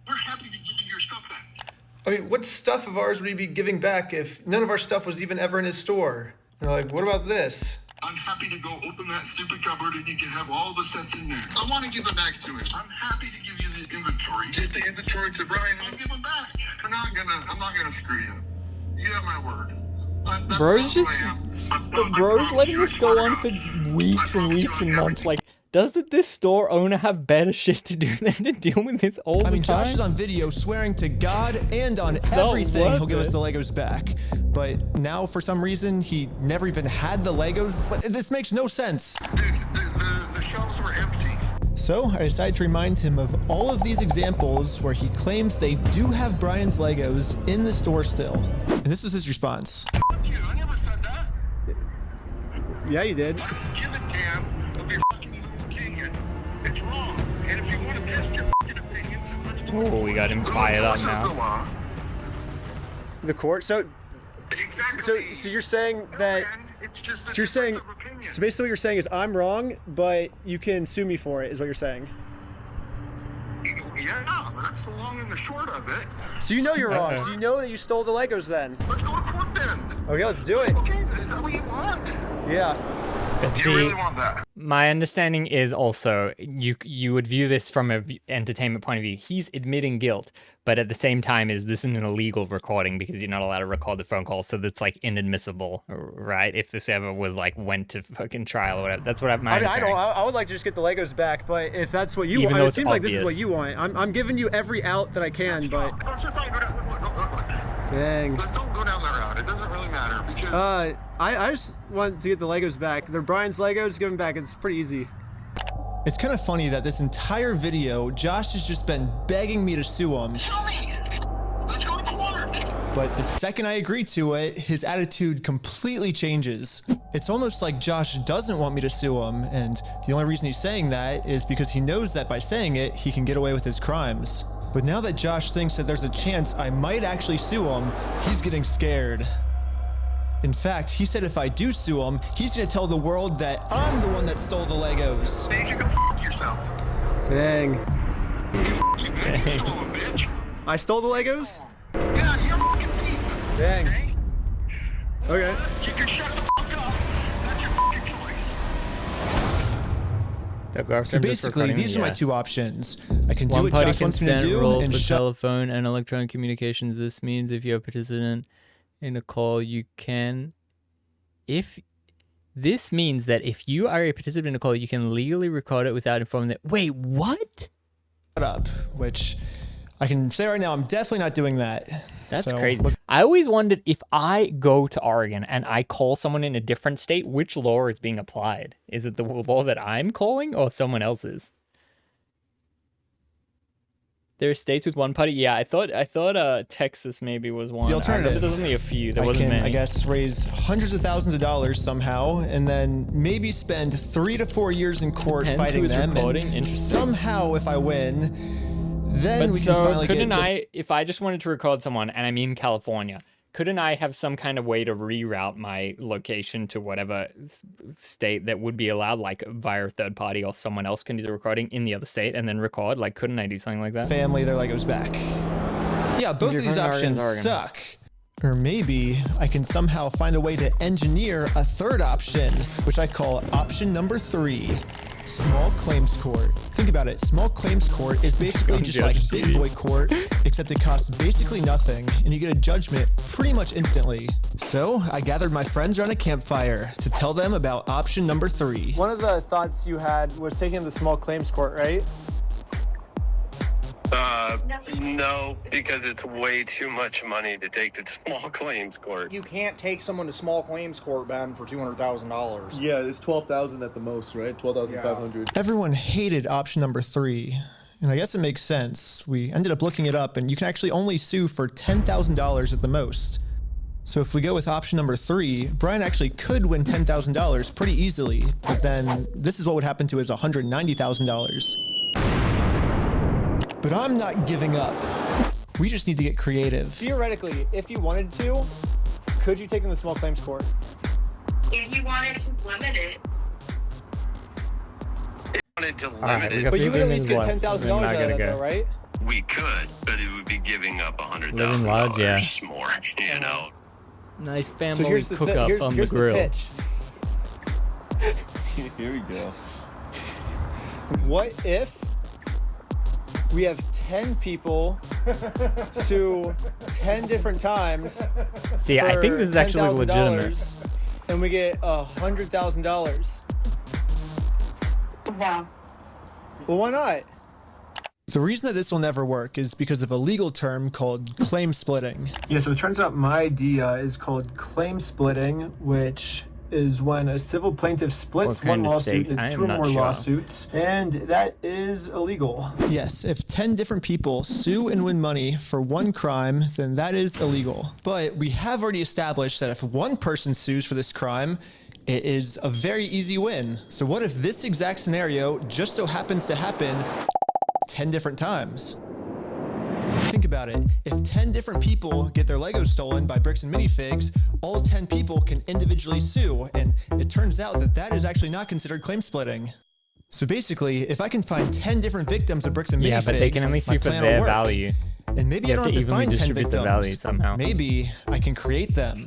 We're happy to give you your stuff back. I mean, what stuff of ours would he be giving back if none of our stuff was even ever in his store? And they're like, what about this? I'm happy to go open that stupid cupboard and you can have all the sets in there. I want to give it back to him. I'm happy to give you the inventory. Give the inventory to Brian and I'll give him back. I'm not gonna screw you. You have my word. Bro's letting this go on for weeks and weeks and months. Like, doesn't this store owner have better shit to do than to deal with this all the time? Josh is on video swearing to God and on everything he'll give us the Legos back. But now, for some reason, he never even had the Legos. But this makes no sense. Dude, the shelves were empty. So I decided to remind him of all of these examples where he claims they do have Brian's Legos in the store still. And this was his response. Fuck you, I never said that. Yeah, you did. Give a damn of your fucking opinion. It's wrong. And if you want to test your fucking opinion, let's go. Oh, we got him fired up now. The court? So... Exactly. So you're saying that... It's just so you're saying... So basically what you're saying is I'm wrong, but you can sue me for it, is what you're saying. Yeah, that's the long and the short of it. So you know you're wrong. So you know that you stole the Legos then. Let's go to court then. Okay, let's do it. Okay, is that what you want? Yeah. But Do see, you really want that? my understanding is also you would view this from a entertainment point of view. He's admitting guilt, but at the same time is this isn't an illegal recording because you're not allowed to record the phone call, so that's like inadmissible, right? If this ever was like went to fucking trial or whatever. That's what I would like to just get the Legos back, but if that's what you want, it seems like this is what you want. I'm giving you every out that I can, but Let's just not go down. dang. Let's don't go down that route. It doesn't really matter because. I just want to get the Legos back. They're Brian's Legos. Give them back. It's pretty easy. It's kind of funny that this entire video, Josh has just been begging me to sue him. Show me. Let's go to court. But the second I agree to it, his attitude completely changes. It's almost like Josh doesn't want me to sue him, and the only reason he's saying that is because he knows that by saying it, he can get away with his crimes. But now that Josh thinks that there's a chance I might actually sue him, he's getting scared. In fact, he said if I do sue him, he's gonna tell the world that I'm the one that stole the Legos. Think you can f yourself. Dang. You stole them, bitch. I stole the Legos? Yeah, you're a fucking thief. Dang. Okay. You can shut the fuck up. That's your fucking choice. So basically, these are my two options. I can do One what party Josh wants me to consent do rule and for shut. telephone and electronic communications. This means if you're a participant in a call, you can. This means that if you are a participant in a call, you can legally record it without informing them. Wait, what? Shut up, which I can say right now, I'm definitely not doing that. That's So, crazy. I always wondered if I go to Oregon and I call someone in a different state, which law is being applied? Is it the law that I'm calling or someone else's? There are states with one party. Yeah, I thought Texas maybe was one. The alternative. There's only a few. There I wasn't can, many. I guess, raise hundreds of thousands of dollars somehow, and then maybe spend 3 to 4 years in court Depends fighting who's them. recording. And Interesting. somehow, if I win, then But we so can finally couldn't get. I, if I just wanted to record someone and I'm in California, couldn't I have some kind of way to reroute my location to whatever state that would be allowed, like via a third party or someone else can do the recording in the other state and then record? Like, couldn't I do something like that? Family, their Legos back. Yeah, both of these options suck. Or maybe I can somehow find a way to engineer a third option, which I call option number 3. Small claims court. Think about it. Small claims court is basically just like big boy court, except it costs basically nothing, and you get a judgment pretty much instantly. So I gathered my friends around a campfire to tell them about option number 3. One of the thoughts you had was taking the small claims court, right? No, because it's way too much money to take to small claims court. You can't take someone to small claims court, Ben, for $200,000. Yeah, it's 12,000 at the most, right? 12,500. Everyone hated option number 3, and I guess it makes sense. We ended up looking it up, and you can actually only sue for $10,000 at the most. So if we go with option number 3, Brian actually could win $10,000 pretty easily, but then this is what would happen to his $190,000. But I'm not giving up. We just need to get creative. Theoretically, if you wanted to, could you take them to small claims court? If you wanted to limit it. But you would at least get $10,000 out of that, though, right? We could, but it would be giving up Living $100,000 large, yeah. more, you know. Nice family So here's the cook up on the grill. pitch. Here we go. What if we have 10 people sue 10 different times? See, I think this is actually $10,000, legitimate. And we get $100,000. No. Well, why not? The reason that this will never work is because of a legal term called claim splitting. Yeah, so it turns out my idea is called claim splitting, which is when a civil plaintiff splits one lawsuit into 2 or more lawsuits, and that is illegal. Yes, if 10 different people sue and win money for one crime, then that is illegal. But we have already established that if one person sues for this crime, it is a very easy win. So what if this exact scenario just so happens to happen 10 different times? Think about it. If 10 different people get their Legos stolen by Bricks and Minifigs, all 10 people can individually sue, and it turns out that that is actually not considered claim splitting. So basically, if I can find 10 different victims of Bricks and Minifigs, yeah, but they can only sue for their value. And maybe I don't have to find 10 victims. The value somehow. Maybe I can create them.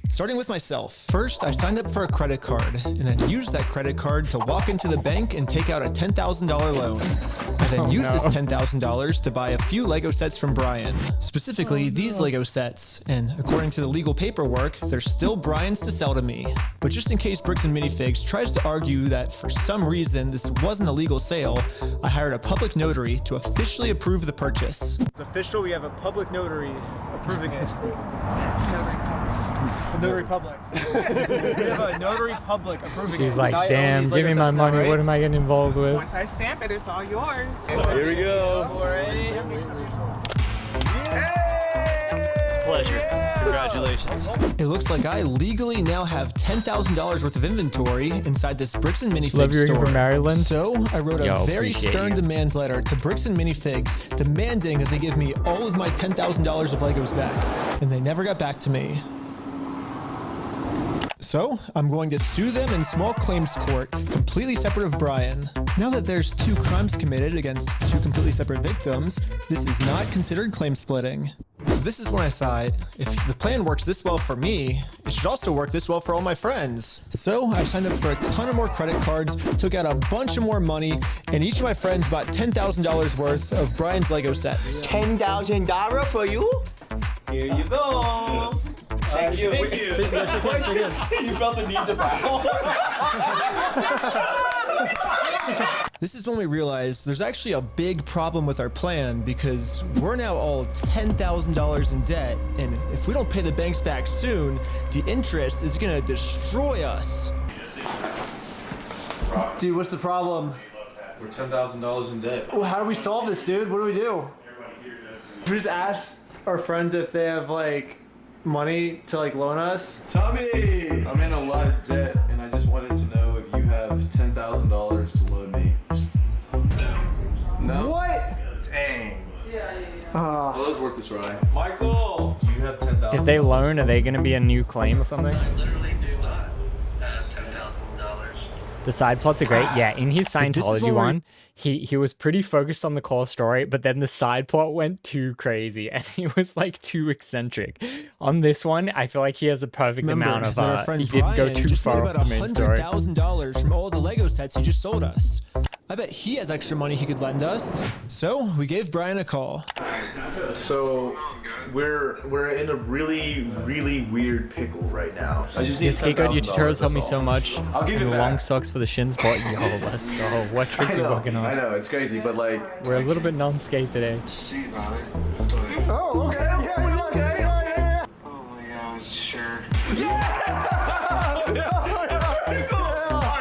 Starting with myself. First, I signed up for a credit card and then used that credit card to walk into the bank and take out a $10,000 loan. I then used this $10,000 to buy a few Lego sets from Brian. Specifically, these Lego sets. And according to the legal paperwork, they're still Brian's to sell to me. But just in case Bricks and Minifigs tries to argue that for some reason this wasn't a legal sale, I hired a public notary to officially approve the purchase. It's official, we have a public notary approving it. A notary public. We have a notary public approving it. She's like, damn, give me my money, right? What am I getting involved with? Once I stamp it, it's all yours. Here we go. It's a pleasure. Congratulations. It looks like I legally now have $10,000 worth of inventory inside this Bricks and Minifigs store. From Maryland. So I wrote a very stern demand letter to Bricks and Minifigs demanding that they give me all of my $10,000 of Legos back. And they never got back to me. So I'm going to sue them in small claims court, completely separate of Brian. Now that there's 2 crimes committed against 2 completely separate victims, this is not considered claim splitting. So this is when I thought, if the plan works this well for me, it should also work this well for all my friends. So I signed up for a ton of more credit cards, took out a bunch of more money, and each of my friends bought $10,000 worth of Brian's Lego sets. $10,000 for you? Here you go. Thank you. Thank you. You felt the need to bow. This is when we realized there's actually a big problem with our plan because we're now all $10,000 in debt, and if we don't pay the banks back soon, the interest is gonna destroy us. Dude, what's the problem? We're $10,000 in debt. Well, how do we solve this, dude? What do we do? We just ask our friends if they have like money to like loan us. Tommy, I'm in a lot of debt, and I just wanted to know if you have $10,000 to loan me. No. What? Dang. Well, it was worth a try. Michael, do you have $10,000? If they loan, are they going to be a new claim or something? I literally do not have $10,000. The side plots are great. Yeah, in his Scientology one, he was pretty focused on the core story, but then the side plot went too crazy and he was like too eccentric. On this one, I feel like he has a perfect amount of he didn't go too far off the main story. $100,000 from all the Lego sets he just sold us. I bet he has extra money he could lend us. So we gave Brian a call. So we're in a really weird pickle right now. I just need $10,000. Your tutorials helped me so much. I'll give it back. Long socks for the shins, but yo, let's go. What tricks are working on? I know, it's crazy, but like we're a little bit non-skate today. Oh, okay. Oh my God, sure.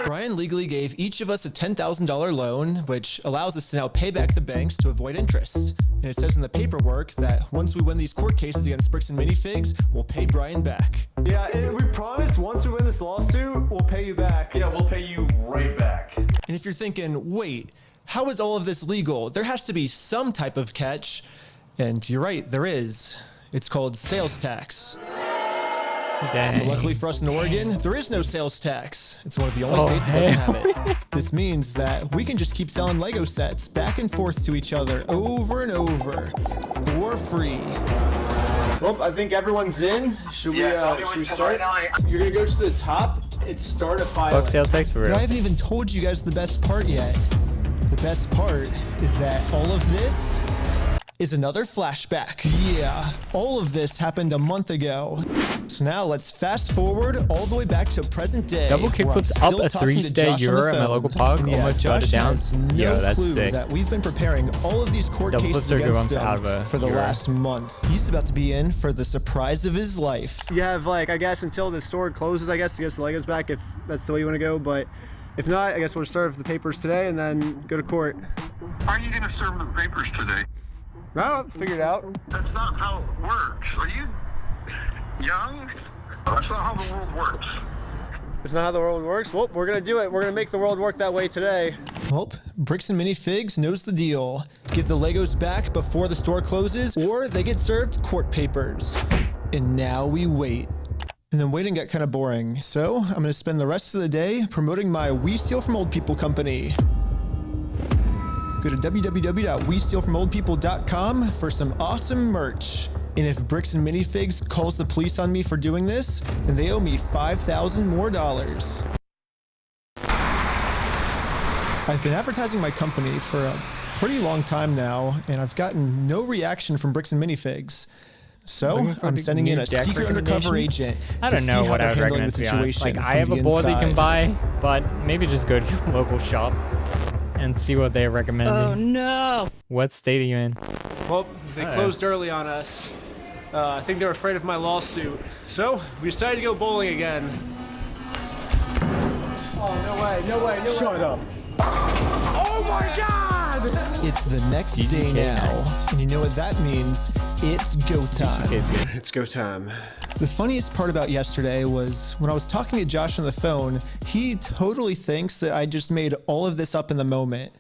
Brian legally gave each of us a $10,000 loan, which allows us to now pay back the banks to avoid interest. And it says in the paperwork that once we win these court cases against Bricks and Minifigs, we'll pay Brian back. Yeah, and we promise once we win this lawsuit, we'll pay you back. Yeah, we'll pay you right back. And if you're thinking, wait, how is all of this legal? There has to be some type of catch. And you're right, there is. It's called sales tax. Dang. But luckily for us in Oregon, there is no sales tax. It's one of the only states that doesn't have it. This means that we can just keep selling Lego sets back and forth to each other over and over for free. Well, I think everyone's in. Should we start? You're gonna go to the top. It's start a file. Fuck sales tax for real. But I haven't even told you guys the best part yet. The best part is that all of this is another flashback. Yeah, all of this happened a month ago. So now let's fast forward all the way back to present day. Double kickflips up a 3-stair Euro at my local park, almost got it down. Yo, that's sick. That we've been preparing all of these court cases against him for the last month. He's about to be in for the surprise of his life. You have like, I guess until the store closes, I guess, to get the Legos back if that's the way you want to go. But if not, I guess we'll serve the papers today and then go to court. How are you going to serve the papers today? Well, figure it out. That's not how it works. Are you young? That's not how the world works. It's not how the world works. Well, we're gonna do it. We're gonna make the world work that way today. Well, Bricks and Minifigs knows the deal. Give the Legos back before the store closes, or they get served court papers. And now we wait. And then waiting got kind of boring, so I'm gonna spend the rest of the day promoting my We Steal From Old People company. Go to www.westealfromoldpeople.com for some awesome merch. And if Bricks and Minifigs calls the police on me for doing this, then they owe me $5,000 more. I've been advertising my company for a pretty long time now, and I've gotten no reaction from Bricks and Minifigs. So I'm sending in a secret undercover agent. I don't know what I would recommend, to be honest. Like, I have a board that you can buy, but maybe just go to your local shop and see what they're recommending. Oh no! What state are you in? Well, they closed early on us. I think they were afraid of my lawsuit. So we decided to go bowling again. Oh, no way, no way, no way. Shut up. Oh my God! It's the next day now, and you know what that means? It's go time. It's go time. The funniest part about yesterday was when I was talking to Josh on the phone, he totally thinks that I just made all of this up in the moment.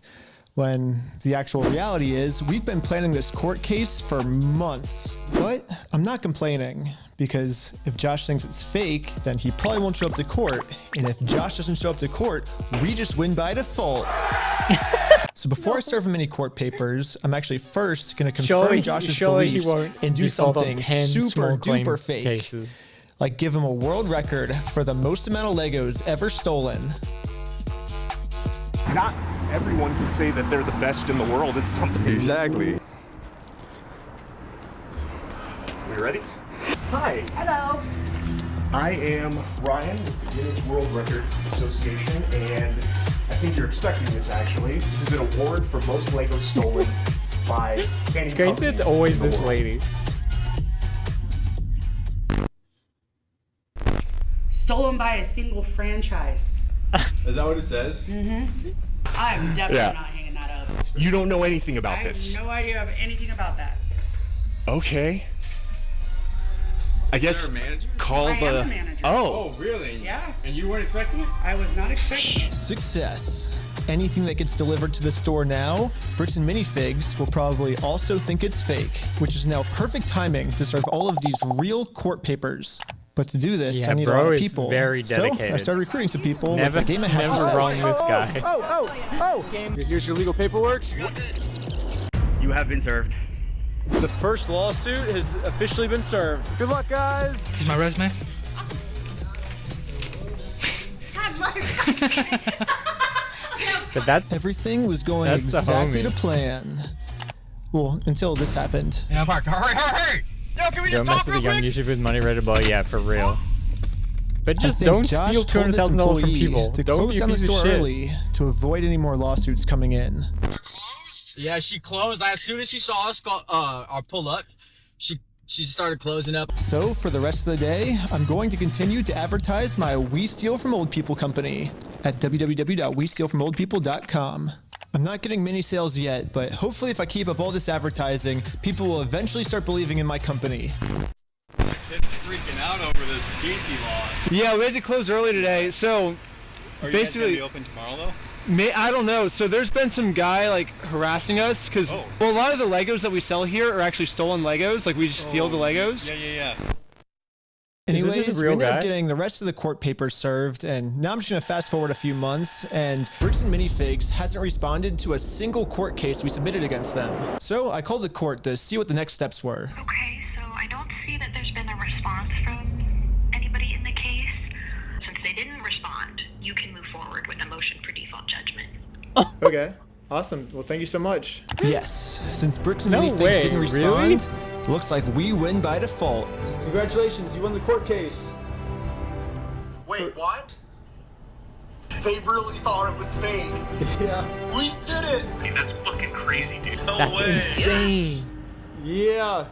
When the actual reality is, we've been planning this court case for months. But I'm not complaining, because if Josh thinks it's fake, then he probably won't show up to court. And if Josh doesn't show up to court, we just win by default. So before I serve him any court papers, I'm actually first going to confirm Josh's beliefs and do something super duper fake. Cases. Like give him a world record for the most amount of Legos ever stolen. Not everyone can say that they're the best in the world. It's something. Exactly. We ready? Hi. Hello. I am Ryan with the Guinness World Record Association, and I think you're expecting this actually. This is an award for most Legos stolen by any It's crazy it's always this lady. Stolen by a single franchise. Is that what it says? Mm-hmm. I'm definitely not hanging that up. You don't know anything about this. I have no idea of anything about that. Okay. I guess call I the. am the manager. Oh. Really? Yeah. And you weren't expecting it? I was not expecting it. Success. Anything that gets delivered to the store now, Bricks and Minifigs will probably also think it's fake, which is now perfect timing to serve all of these real court papers. But to do this, I need a lot of people. Very dedicated. So I started recruiting some people. Never, with a game of never wrong this guy. Oh! Here's your legal paperwork. You have been served. The first lawsuit has officially been served. Good luck, guys. Here's my resume. But that's everything was going exactly to plan. Well, until this happened. Yeah, Park. Hurry! Yo, can we Don't mess with a young YouTuber's money ready to blow. Yeah, for real. But just I think don't Josh steal told this $200,000 from employee people. to Don't close be a down the piece of store shit. early to avoid any more lawsuits coming in. Yeah, she closed. As soon as she saw us pull up, she started closing up. So for the rest of the day, I'm going to continue to advertise my We Steal From Old People company at www.westealfromoldpeople.com. I'm not getting many sales yet, but hopefully if I keep up all this advertising, people will eventually start believing in my company. Kids freaking out over this PC law. Yeah, we had to close early today, so Are you basically guys gonna be open tomorrow though? I don't know. So there's been some guy like harassing us because well, a lot of the Legos that we sell here are actually stolen Legos. Like we just steal the Legos. Yeah. Anyways, we ended up getting the rest of the court papers served, and now I'm just going to fast forward a few months, and Bricks and Minifigs hasn't responded to a single court case we submitted against them. So I called the court to see what the next steps were. Okay, so I don't see that there's been a response from anybody in the case. Since they didn't respond, you can move forward with a motion for default judgment. Okay, awesome. Well, thank you so much. Yes, since Bricks and Minifigs didn't respond, looks like we win by default. Congratulations, you won the court case. Wait, what? They really thought it was fake. Yeah. We did it! Hey, that's fucking crazy, dude. No That's way. insane. Yeah.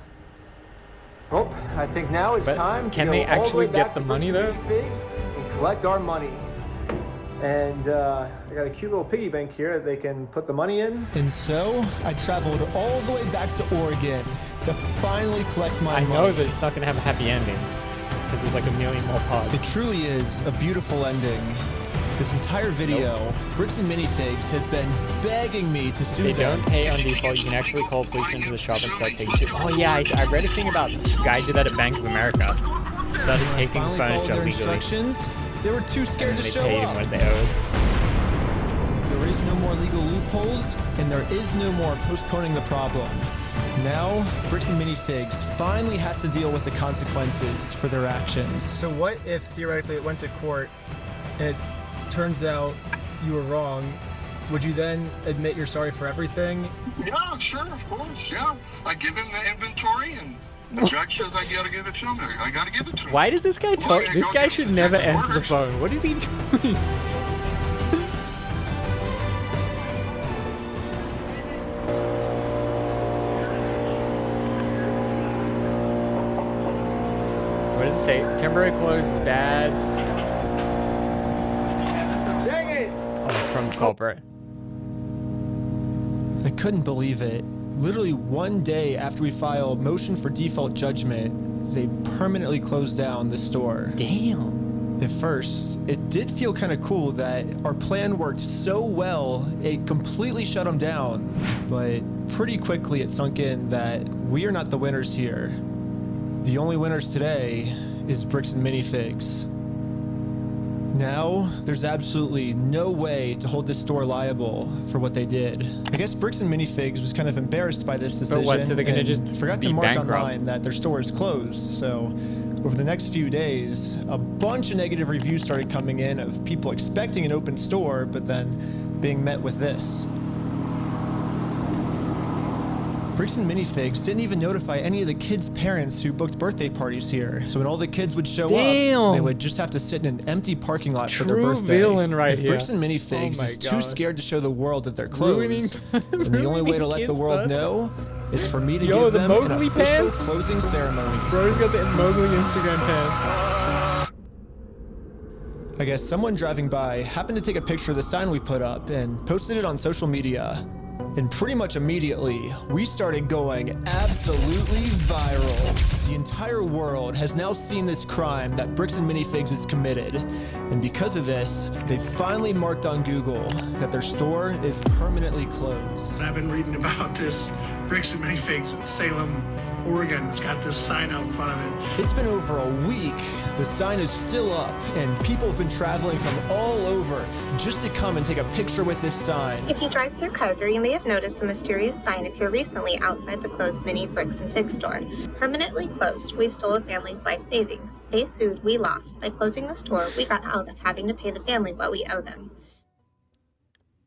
Well, I think now it's time to can go they all the way actually back get the to money, Bricks though? and Minifigs and collect our money. And I got a cute little piggy bank here that they can put the money in. And so I traveled all the way back to Oregon to finally collect my money. I know that it's not going to have a happy ending. because there's like a million more parts. It truly is a beautiful ending. This entire video, Bricks and Minifigs has been begging me to sue They them. don't pay on default. You can actually call police into the shop and start taking shit. Oh yeah, I read a thing about a guy did that at Bank of America. Started taking Finally followed furniture their legally. instructions. They were too scared to They show paid him up. what they owed. There is no more legal loopholes, and there is no more postponing the problem. Now, Bricks and Minifigs finally has to deal with the consequences for their actions. So what if theoretically it went to court and it turns out you were wrong? Would you then admit you're sorry for everything? Yeah, sure, of course, yeah. I give him the inventory, and the judge says I gotta give it to him. I gotta give it to him. Why does this guy talk? This guy should never answer the phone. What is he doing? What does it say? Temporary close, bad. Dang it! Oh, from culprit. I couldn't believe it. Literally one day after we filed motion for default judgment, they permanently closed down the store. Damn. At first, it did feel kind of cool that our plan worked so well, it completely shut them down. But pretty quickly it sunk in that we are not the winners here. The only winners today is Bricks and Minifigs. Now, there's absolutely no way to hold this store liable for what they did. I guess Bricks and Minifigs was kind of embarrassed by this decision. But what, so they're gonna and just forgot be to mark bankrupt? online that their store is closed. So over the next few days, a bunch of negative reviews started coming in of people expecting an open store, but then being met with this. Bricks and Minifigs didn't even notify any of the kids' parents who booked birthday parties here. So when all the kids would show up, they would just have to sit in an empty parking lot for their True birthday. villain right if here. Bricks and Minifigs Oh my is too God. scared to show the world that they're closed, Ruining- then the only way to let the kids' world birthday. know is for me to Yo, give the them an Mowgli official pants? closing ceremony. Bro's got the Mowgli Instagram pants. I guess someone driving by happened to take a picture of the sign we put up and posted it on social media. And pretty much immediately, we started going absolutely viral. The entire world has now seen this crime that Bricks and Minifigs has committed. And because of this, they finally marked on Google that their store is permanently closed. I've been reading about this Bricks and Minifigs in Salem, Oregon. It's got this sign out in front of it. It's been over a week. The sign is still up, and people have been traveling from all over just to come and take a picture with this sign. If you drive through Glaser, you may have noticed a mysterious sign appear recently outside the closed mini Bricks and Fig store. Permanently closed, we stole a family's life savings. They sued, we lost. By closing the store, we got out of having to pay the family what we owe them.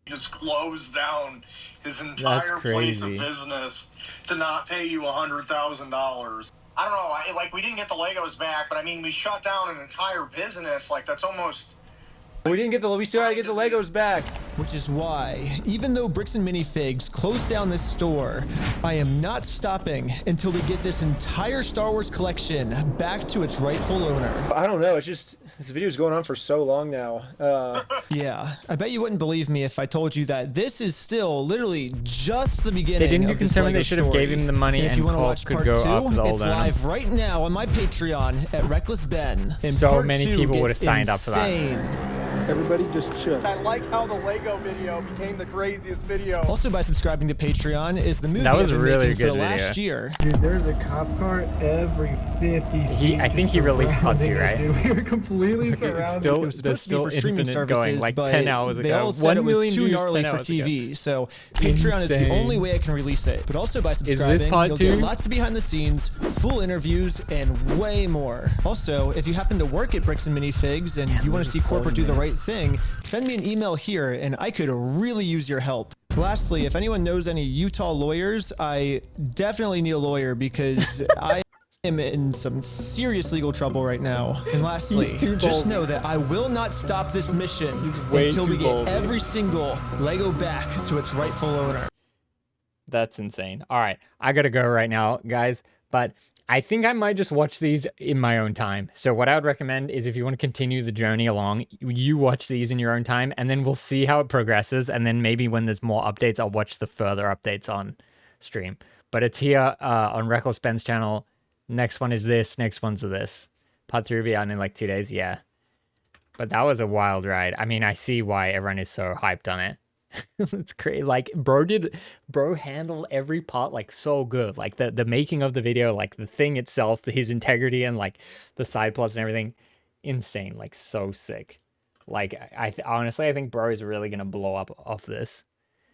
Just closed down his entire place of business to not pay you $100,000. I don't know, like we didn't get the Legos back, but I mean, we shut down an entire business. Like that's almost. We still gotta get the Legos back. Which is why, even though Bricks and Minifigs closed down this store, I am not stopping until we get this entire Star Wars collection back to its rightful owner. I don't know, it's just, this video's going on for so long now. Yeah, I bet you wouldn't believe me if I told you that this is still literally just the beginning. They didn't do of this confirm Lego they should have story. gave him the money And if you and want to Cole watch could part go 2, after the old it's owner. live right now on my Patreon at Reckless Ben. And So part many 2 people would have gets signed up for that. insane. Everybody just chill. I like how the Lego video became the craziest video. Also, by subscribing to Patreon is the movie That was I've been really making good for the last video. year. Dude, there's a cop car every 50 feet. I think he released part 2, right? We were completely surrounded. Still, It was there's supposed to be still for streaming infinite services, going, like but 10 hours they ago. all 1 said it was million too views gnarly 10 for hours ago. TV, so Patreon is the Insane. only way I can release it. But also by subscribing, this part you'll 2? get lots of behind the scenes, full interviews, and way more. Also, if you happen to work at Bricks and Minifigs and you want to see corporate do the right thing, send me an email here and I could really use your help. Lastly, if anyone knows any Utah lawyers, I definitely need a lawyer because I am in some serious legal trouble right now. And lastly, He's too just bold. know that I will not stop this mission way until too we get bold. every single Lego back to its rightful owner. That's insane. All right, I gotta go right now, guys. But I think I might just watch these in my own time. So what I would recommend is if you want to continue the journey along, you watch these in your own time, and then we'll see how it progresses. And then maybe when there's more updates, I'll watch the further updates on stream. But it's here on Reckless Ben's channel. Next one is this. Next one's this. Part 3 will be out in like 2 days, yeah. But that was a wild ride. I mean, I see why everyone is so hyped on it. It's crazy. Like, bro handled every part like so good. Like the making of the video, like the thing itself, his integrity, and like the side plots and everything, insane. Like so sick. Like honestly, I think bro is really gonna blow up off this.